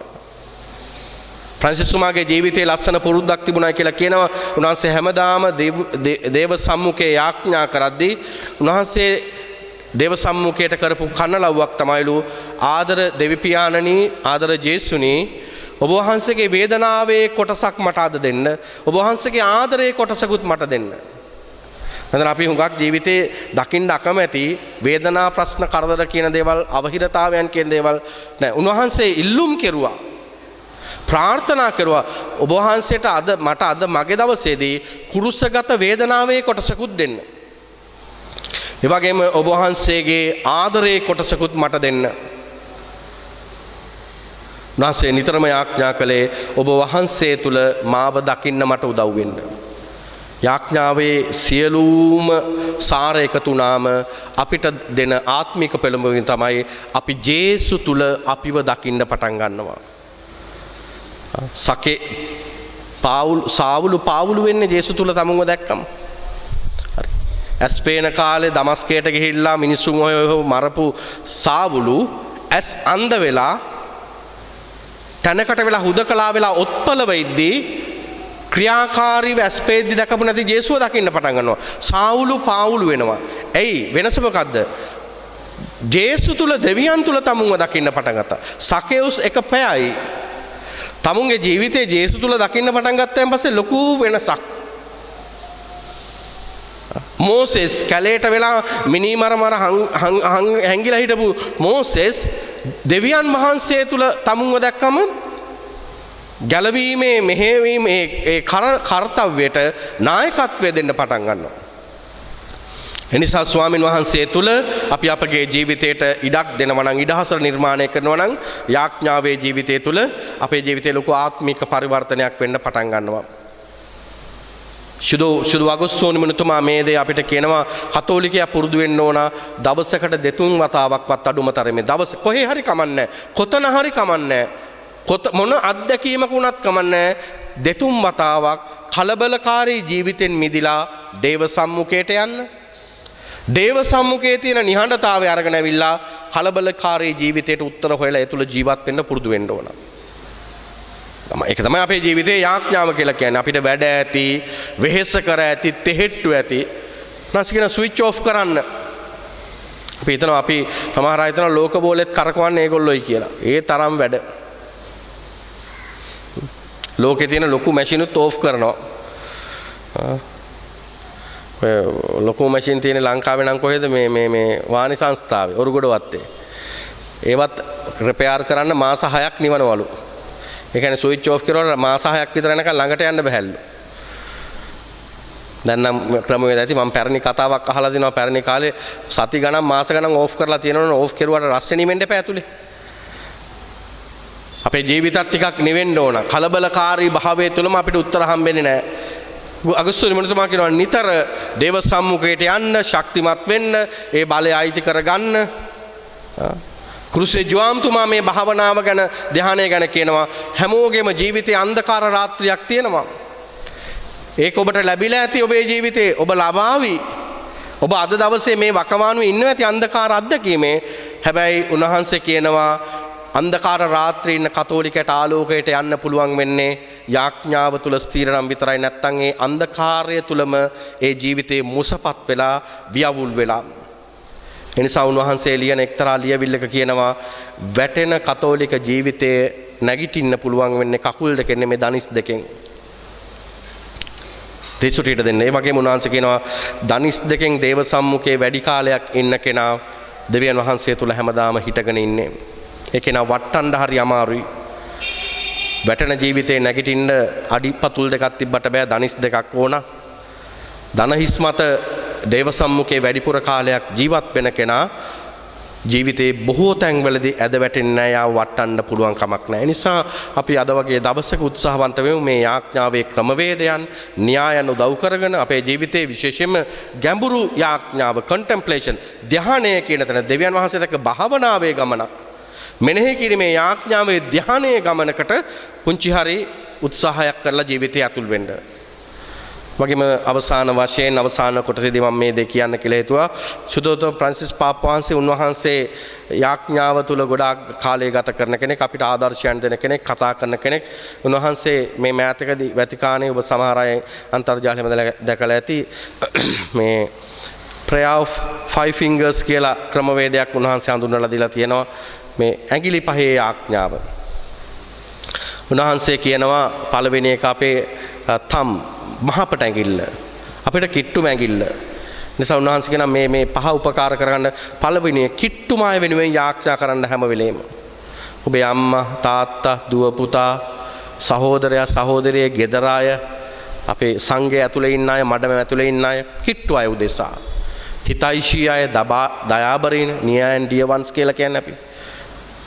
ෆ්‍රාන්සිස් තුමාගේ ජීවිතේ ලස්සන පුරුද්දක් තිබුණා කියලා කියනවා. උන්වහන්සේ හැමදාම දේව සම්මුඛයේ යාඥා කරද්දී උන්වහන්සේ දේව සම්මුඛයට කරපු කන්නලව්වක් තමයිලු ආදර දෙවි පියාණනි ආදර ජේසුනි ඔබ වහන්සේගේ වේදනාවේ කොටසක් මට අද දෙන්න ඔබ වහන්සේගේ ආදරයේ කොටසකුත් මට දෙන්න. නැත්නම් අපි හුඟක් ජීවිතේ දකින්න අකමැති වේදනා ප්‍රශ්න කරදර කියන දේවල් අවහිරතාවයන් කියන දේවල් නෑ. උන්වහන්සේ ඉල්ලුම් කෙරුවා ප්‍රාර්ථනා කරුවා ඔබ වහන්සේට අද මට අද මගේ දවසේදී කුරුසගත වේදනාවේ කොටසකුත් දෙන්න. ඒ වගේම ඔබ වහන්සේගේ ආදරයේ කොටසකුත් මට දෙන්න. උන්වහන්සේ නිතරම යාඥා කළේ ඔබ වහන්සේ තුල මාව දකින්න මට උදව් වෙන්න. යාඥාවේ සියලුම සාර එකතු වුණාම අපිට දෙන ආත්මික පෙළඹවීම තමයි අපි ජේසු තුල අපිව දකින්න පටන් ගන්නවා. සකේ පාවුලු වෙන්නේ ජේසු තුල තමුන්ව දැක්කම. හරි. ඇස්පේන කාලේ දමස්කයට ගිහිල්ලා මිනිසුන් ඔය මරපු සාවුලු ඇස් අන්ධ වෙලා තැනකට වෙලා හුදකලා වෙලා ඔත්පල වෙද්දී ක්‍රියාකාරීව ඇස්පේද්දි දැකපු නැති ජේසුව දකින්න පටන් ගන්නවා. සාවුලු පාවුලු වෙනවා. එයි වෙනස මොකද්ද? ජේසු තුල දෙවියන් තුල තමුන්ව දකින්න පටන් ගත්තා. සකේවුස් එක පැයයි තමුන්ගේ ජීවිතේ ජේසු තුල දකින්න පටන් ගත්තාන් පස්සේ ලොකු වෙනසක්. මෝසෙස් කැලේට වෙලා මිනිමර හැංගිලා හිටපු මෝසෙස් දෙවියන් වහන්සේ තුල තමුන්ව දැක්කම ගැලවීමේ මෙහෙවීමේ ඒ කර්තව්‍යයට නායකත්වය දෙන්න පටන් ගන්නවා. එනිසා ස්වාමින් වහන්සේ තුල අපි අපගේ ජීවිතයට ඉඩක් දෙනවා නම් ඉඩහසර නිර්මාණය කරනවා නම් යාඥාවේ ජීවිතය තුල අපේ ජීවිතේ ලොකු ආත්මික පරිවර්තනයක් වෙන්න පටන් ගන්නවා. සුදු අගොස්සෝනි මනුතුමා මේ දේ අපිට කියනවා කතෝලිකයා පුරුදු වෙන්න ඕන දවසකට දෙතුන් වතාවක්වත් අඩුම තරමේ දවස කොහේ හරි කමන්නේ කොතන හරි කමන්නේ මොන අත්දැකීමක වුණත් කමන්නේ දෙතුන් වතාවක් කලබලකාරී ජීවිතෙන් මිදිලා දේව සම්මුඛයට යන්න. දේව සම්මුඛයේ තියෙන නිහඬතාවය අරගෙන ඇවිල්ලා කලබලකාරී ජීවිතයට උත්තර හොයලා ඒ තුල ජීවත් වෙන්න පුරුදු වෙන්න ඕන. ඒක තමයි අපේ ජීවිතයේ යාඥාව කියලා කියන්නේ. අපිට වැඩ ඇති, වෙහෙස කර ඇති, තෙහෙට්ටු ඇති. නැස්කින ස්විච් ඔෆ් කරන්න. අපි හිතනවා අපි සමහර අය හිතනවා ලෝක බෝලෙත් කරකවන්නේ ඒගොල්ලෝයි කියලා. ඒ තරම් වැඩ. ලෝකේ තියෙන ලොකු මැෂිනුත් ඕෆ් කරනවා. ලොකු මැෂින් තියෙන ලංකාවේ නම් කොහෙද මේ වාණි සංස්ථාවේ ඔරුගොඩ වත්තේ. ඒවත් රිපෙයාර් කරන්න මාස 6ක් නිවනවලු. ඒ කියන්නේ ස්විච් ඔෆ් කරලා මාස 6ක් විතර යනකම් ළඟට යන්න බැහැලු. දැන් නම් ක්‍රමවේද ඇති මම පැරණි කතාවක් අහලා දිනවා පැරණි කාලේ සති ගණන් මාස ගණන් ඕෆ් කරලා තියෙනවනේ ඕෆ් කරුවාට රස්නේ නිවෙන්න එපා ඇතුලේ. අපේ ජීවිතත් ටිකක් නිවෙන්න ඕන. කලබලකාරී භාවය තුළම අපිට උත්තර හම්බෙන්නේ නැහැ. අගස්තුනි මනතුමා කියනවා නිතර දේව සම්මුඛයට යන්න, ශක්තිමත් වෙන්න, ඒ බලය අයිති කරගන්න. කුරුසේ ජෝම්තුමා මේ භාවනාව ගැන, ධ්‍යානය ගැන කියනවා හැමෝගෙම ජීවිතේ අන්ධකාර රාත්‍රියක් තියෙනවා. ඒක ඔබට ලැබිලා ඇති ඔබේ ජීවිතේ ඔබ ලබාවි. ඔබ අද දවසේ මේ වකවානුවේ ඉන්නවා ඇති අන්ධකාර අත්දැකීමේ. හැබැයි උන්වහන්සේ කියනවා අන්ධකාර රාත්‍රියේ ඉන්න කතෝලිකයට ආලෝකයට යන්න පුළුවන් වෙන්නේ යාඥාව තුල ස්ථිර නම් විතරයි. නැත්නම් ඒ අන්ධකාරය තුලම ඒ ජීවිතේ මුසපත් වෙලා වියවුල් වෙලා. එනිසා උන්වහන්සේ ලියන එක්තරා ලියවිල්ලක කියනවා වැටෙන කතෝලික ජීවිතයේ නැගිටින්න පුළුවන් වෙන්නේ කකුල් දෙකෙන් නෙමෙයි දනිස් දෙකෙන්. දෙසුටියට දෙන්න. ඒ වගේම උන්වහන්සේ කියනවා දනිස් දෙකෙන් දේව සම්මුඛයේ වැඩි කාලයක් ඉන්න කෙනා දෙවියන් වහන්සේ තුල හැමදාම හිටගෙන ඉන්නේ. ඒ කෙනා වට්ටන්න හරි අමාරුයි. වැටෙන ජීවිතේ නැගිටින්න අඩිපතුල් දෙකක් තිබ්බට බෑ දනිස් දෙකක් ඕන. ධන හිස් මත දේව සම්මුඛයේ වැඩිපුර කාලයක් ජීවත් වෙන කෙනා ජීවිතේ බොහෝ තැන්වලදී ඇද වැටෙන්නේ නැහැ. යාව වටන්න පුළුවන් කමක් නැහැ. ඒ නිසා අපි අද වගේ දවසක උත්සාහවන්ත වෙමු මේ යාඥාවේ ක්‍රමවේදයන්, න්‍යායන් උදව් කරගෙන අපේ ජීවිතේ විශේෂයෙන්ම ගැඹුරු යාඥාව, contemplation, ධ්‍යානය කියන තැන දෙවියන් වහන්සේ දක්ක භාවනාවේ ගමනක්. මෙනෙහි කිරීමේ යාඥාවේ ධ්‍යානයේ ගමනකට පුංචි හරි උත්සාහයක් කරලා ජීවිතය ඇතුල් වෙන්න. වගේම අවසාන වශයෙන් අවසාන කොටසේදී මම මේ දෙක කියන්න කියලා හිතුවා. සුදෝතෝ ෆ්‍රැන්සිස් පාප්පවහන්සේ උන්වහන්සේ යාඥාව තුල ගොඩාක් කාලය ගත කරන කෙනෙක්, අපිට ආදර්ශයන් දෙන කෙනෙක්, කතා කරන කෙනෙක්. උන්වහන්සේ මේ මෑතකදී වැටිකානයේ ඔබ සමහර අය අන්තර්ජාලයෙන් දැකලා ඇති මේ prayer of 5 fingers කියලා ක්‍රමවේදයක් උන්වහන්සේ හඳුන්වලා දීලා තියෙනවා. මේ ඇඟිලි පහේ යාඥාව. උන්වහන්සේ කියනවා පළවෙනි එක අපේ තම් මහපට ඇඟිල්ල, අපිට කිට්ටුම ඇඟිල්ල. නිසා උන්වහන්සේ කියනවා මේ පහ උපකාර කරගන්න පළවෙනි කිට්ටුමාය වෙනුවෙන් යාඥා කරන්න හැම වෙලේම. ඔබේ අම්මා, තාත්තා, දුව, පුතා, සහෝදරයා, සහෝදරිය, ගෙදර අය, අපේ සංඝය ඇතුලේ ඉන්න අය, මඩම ඇතුලේ ඉන්න අය, කිට්ටු අය උදෙසා. හිතයිෂී අය, දයාබරින්, නියයන් ඩියවන්ස් කියලා කියන්නේ අපි.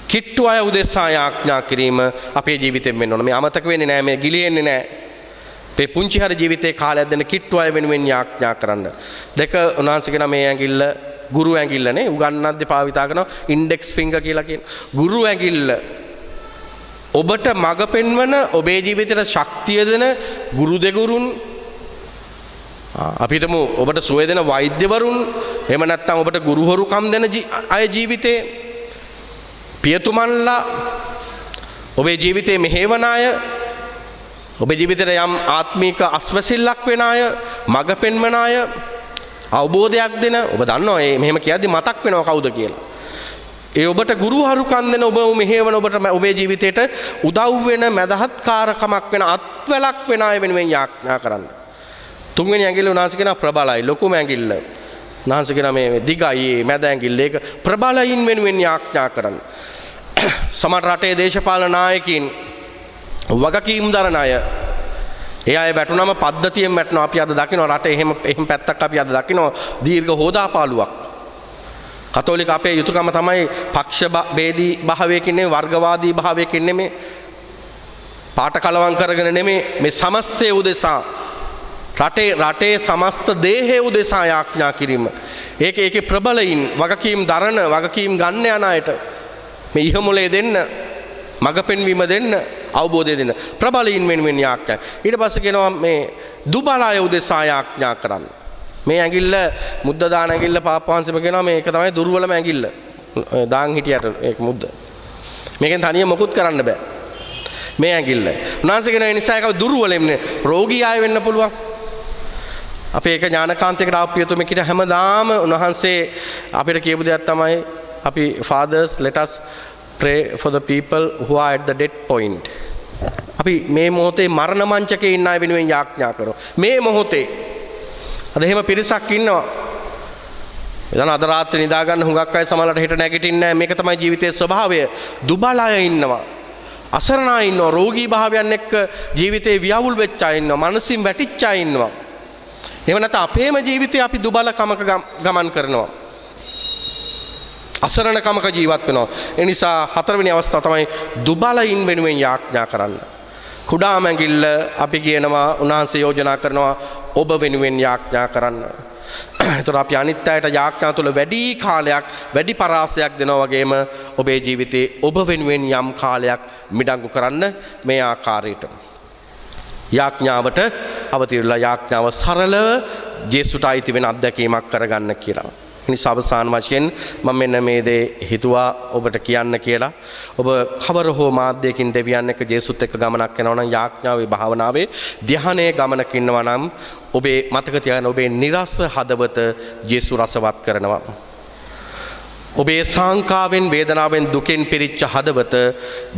කිට්ටු අය උදෙසා යාඥා කිරීම අපේ ජීවිතෙන් වෙන්න ඕන. මේ අමතක වෙන්නේ නැහැ, මේ ගිලිහෙන්නේ නැහැ. මේ පුංචි හරි ජීවිතේ කාලයක් දෙන්න කිට්ටු අය වෙනුවෙන් යාඥා කරන්න. දෙක උන්වහන්සේ කියන මේ ඇඟිල්ල ගුරු ඇඟිල්ලනේ උගන්නද්දී භාවිතා කරනවා ඉන්ඩෙක්ස් ෆින්ගර් කියලා කියන. ගුරු ඇඟිල්ල ඔබට මඟ පෙන්වන, ඔබේ ජීවිතයට ශක්තිය දෙන ගුරු දෙගුරුන්, අපිටම ඔබට සුවය දෙන වෛද්‍යවරුන්, එහෙම නැත්නම් ඔබට ගුරුහරුකම් දෙන අය ජීවිතේ පියතුමන්ලා, ඔබේ ජීවිතේ මෙහෙවන අය, ඔබේ ජීවිතයට යම් ආත්මීක අස්වැසිල්ලක් වෙන අය, මඟ පෙන්වන අය, අවබෝධයක් දෙන, ඔබ දන්නවා මේ මෙහෙම කියද්දි මතක් වෙනවා කවුද කියලා. ඒ ඔබට ගුරුහරුකම් දෙන, ඔබ මෙහෙවන, ඔබට ඔබේ ජීවිතයට උදව් වෙන, මැදහත්කාරකමක් වෙන, අත්වැලක් වෙන අය වෙනුවෙන් යාඥා කරන්න. තුන්වෙනි ඇඟිල්ල උන්වහන්සේ කියන ප්‍රබලයි, ලොකුම ඇඟිල්ල. උන්වහන්සේ කියන මේ දිගයි, මැද ඇඟිල්ල, ඒක ප්‍රබලයින් වෙනුවෙන් යාඥා කරන්න. සමහර රටේ දේශපාලන නායකින් වගකීම් දරන අය, ඒ අය වැටුනම පද්ධතියෙන් වැටෙනවා. අපි අද දකිනවා රටේ එහෙම පැත්තක් අපි අද දකිනවා දීර්ඝ හෝදාපාලුවක්. කතෝලික අපේ යුතුයකම තමයි පක්ෂ ભેදී භාවයකින් නෙමෙයි, වර්ගවාදී භාවයකින් නෙමෙයි, පාට කලවම් කරගෙන නෙමෙයි, මේ සමස්තය උදෙසා, රටේ සමස්ත දේහය උදෙසා යාඥා කිරීම. ඒකේ ප්‍රබලයින්, වගකීම් දරන, වගකීම් ගන්න යන අයට මේ ඉහමුලේ දෙන්න, මඟ පෙන්වීම දෙන්න, අවබෝධය දෙන්න, ප්‍රබලයින් වෙනුවෙන් යාඥා. ඊට පස්සේ කියනවා මේ දුබල අය උදෙසා යාඥා කරන්න. මේ ඇඟිල්ල මුද්ද දාන ඇඟිල්ල පාපවංශම කියනවා මේක තමයි දුර්වලම ඇඟිල්ල. දාන් හිටියට ඒක මුද්ද. මේකෙන් තනිය මොකුත් කරන්න බෑ. මේ ඇඟිල්ල. උන්වහන්සේ කියන නිසා ඒක දුර්වලෙන්නේ රෝගී ආය වෙන්න පුළුවන්. අපේ එක ඥානකාන්තයකට ආපියතුමෙක් හිට හැමදාම උන්වහන්සේ අපිට කියපු දෙයක් තමයි අපි fathers let us pray for the people who are at the dead point. අපි මේ මොහොතේ මරණ මංචකේ ඉන්න අය වෙනුවෙන් යාඥා කරනවා. මේ මොහොතේ අද එහෙම පිරිසක් ඉන්නවා. එතන අද රාත්‍රියේ නිදා ගන්න හුඟක් අය සමහරවිට හෙට නැගිටින්නේ නැහැ. මේක තමයි ජීවිතයේ ස්වභාවය. දුබල අය ඉන්නවා. අසරණ අය ඉන්නවා. රෝගී භාවයන් එක්ක ජීවිතේ වියවුල් වෙච්ච අය ඉන්නවා. මනසින් වැටිච්ච අය ඉන්නවා. එහෙම නැත්නම් අපේම ජීවිතේ අපි දුබලකමක ගමන් කරනවා. අසරණකමක ජීවත් වෙනවා. ඒ නිසා හතරවෙනි අවස්ථාව තමයි දුබලයින් වෙනුවෙන් යාඥා කරන්න. කුඩා මැඟිල්ල අපි කියනවා උන්වහන්සේ යෝජනා කරනවා ඔබ වෙනුවෙන් යාඥා කරන්න. ඒතර අපි අනිත් අයට යාඥා තුළ වැඩි කාලයක් වැඩි පරාසයක් දෙනවා වගේම ඔබේ ජීවිතේ ඔබ වෙනුවෙන් යම් කාලයක් මිඩංගු කරන්න මේ ආකාරයට. යාඥාවට අවතිරලා යාඥාව සරලව ජේසුට අයිති වෙන අත්දැකීමක් කරගන්න කියලා. නිසා අවසාන වශයෙන් මම මෙන්න මේ දේ හිතුවා ඔබට කියන්න කියලා. ඔබ කවර හෝ මාධ්‍යයකින් දෙවියන් එක්ක ජේසුත් එක්ක ගමනක් යනවා නම් යාඥාවේ භාවනාවේ ධ්‍යානයේ ගමනක ඉන්නවා නම් ඔබේ මතක තියාගන්න ඔබේ නිරස හදවත ජේසු රසවත් කරනවා. ඔබේ සංකාවෙන් වේදනාවෙන් දුකෙන් පිරිච්ච හදවත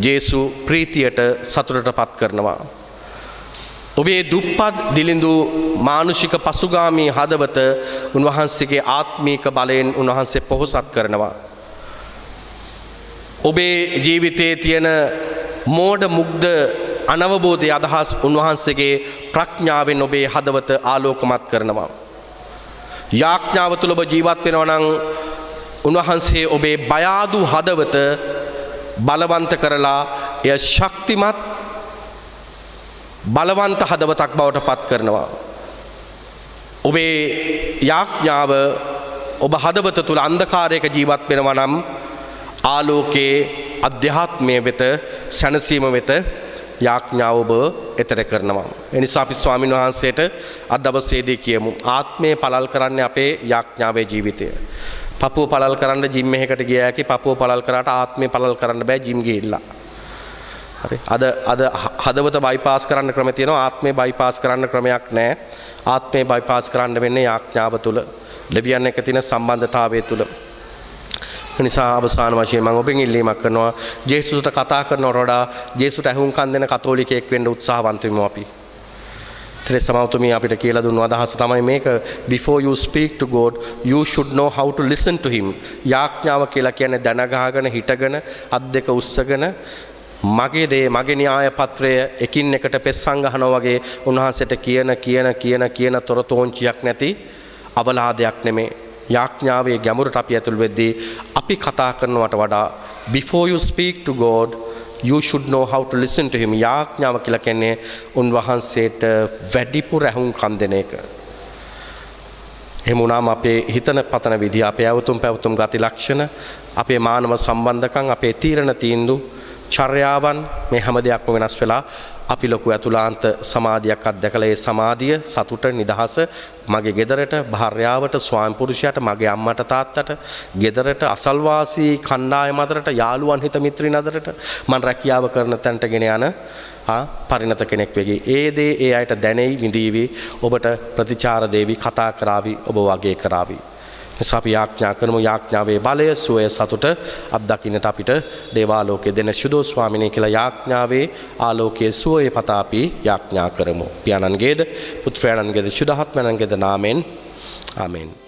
ජේසු ප්‍රීතියට සතුටටපත් කරනවා. ඔබේ දුප්පත් දිලිඳු මානුෂික පසුගාමී හදවත උන්වහන්සේගේ ආත්මීක බලයෙන් උන්වහන්සේ පොහොසත් කරනවා. ඔබේ ජීවිතයේ තියෙන මෝඩ මුග්ධ අනවබෝධයේ අදහස් උන්වහන්සේගේ ප්‍රඥාවෙන් ඔබේ හදවත ආලෝකමත් කරනවා. යාඥාව තුළ ඔබ ජීවත් වෙනවා නම් උන්වහන්සේ ඔබේ බය අඩු හදවත බලවන්ත කරලා එය ශක්තිමත් බලවන්ත හදවතක් බවට පත් කරනවා. ඔබේ යාඥාව ඔබ හදවත තුළ අන්ධකාරයක ජීවත් වෙනවා නම් ආලෝකයේ අධ්‍යාත්මය වෙත සැනසීම වෙත යාඥාව ඔබ එතර කරනවා. එනිසා අපි ස්වාමීන් වහන්සේට අද දවසේදී කියමු ආත්මය පළල් කරන්නේ අපේ යාඥාවේ ජීවිතය. පපුව පළල් කරන්න ජිම් එකකට ගියා හැකි පපුව පළල් කරාට ආත්මය පළල් කරන්න බෑ ජිම් ගිහිල්ලා. හරි අද හදවත බයිපාස් කරන්න ක්‍රම තියෙනවා ආත්මය බයිපාස් කරන්න ක්‍රමයක් නැහැ. ආත්මය බයිපාස් කරන්න වෙන්නේ යාඥාව තුළ දෙවියන් එක්ක තියෙන සම්බන්ධතාවය තුළ. නිසා අවසාන වශයෙන් මම ඔබෙන් ඉල්ලීමක් කරනවා ජේසුස්ට කතා කරනවට වඩා ජේසුට ඇහුම්කන් දෙන කතෝලිකයෙක් වෙන්න උත්සාහවන්ත වෙමු අපි. ත්‍රේසා මෞතුමිය අපිට කියලා දුන්නු අදහස තමයි මේක before you speak to God you should know how to listen to him. යාඥාව කියලා කියන්නේ දැනගහගෙන හිටගෙන අත් දෙක උස්සගෙන මගේ දේ මගේ න්‍යාය පත්‍රය එකින් එකට පෙස්සන් ගහනවා වගේ උන්වහන්සේට කියන තොරතෝංචියක් නැති අවලාදයක් නෙමේ. යාඥාවේ ගැඹුරට අපි ඇතුල් වෙද්දී අපි කතා කරනවට වඩා before you speak to God you should know how to listen to him. යාඥාව කියලා කියන්නේ උන්වහන්සේට වැඩිපුර ඇහුම්කන් දෙන එක. එහෙම වුණාම අපේ හිතන පතන විදිය අපේ අවතුම් පැවතුම් ගති ලක්ෂණ අපේ මානව සම්බන්ධකම් අපේ තීරණ තීන්දුව චර්යාවන් මේ හැම දෙයක්ම වෙනස් වෙලා අපි ලොකු ඇතුළාන්ත සමාධියක් අත්දැකලා ඒ සමාධිය සතුට නිදහස මගේ ගෙදරට භාර්යාවට ස්වාමි පුරුෂයාට මගේ අම්මට තාත්තට ගෙදරට අසල්වාසී කණ්ඩායම අතරට යාළුවන් හිත මිත්‍රින් අතරට මම රැකියාව කරන තැනට ගෙන යන පරිණත කෙනෙක් වෙගි. ඒ දේ ඒ අයට දැනෙයි විඳීවි ඔබට ප්‍රතිචාර දේවි කතා කරાવી ඔබ වගේ කරાવી. නිසා අපි යාඥා කරමු යාඥාවේ බලය සුවය සතුට අත්දකින්නට අපිට දේවාලෝකයේ දෙන සුදෝ ස්වාමිනේ කියලා යාඥාවේ ආලෝකයේ සුවය පතා අපි යාඥා කරමු. පියාණන්ගේද පුත්‍රයාණන්ගේද සුදහත්මයන්ගේද නාමෙන් ආමෙන්.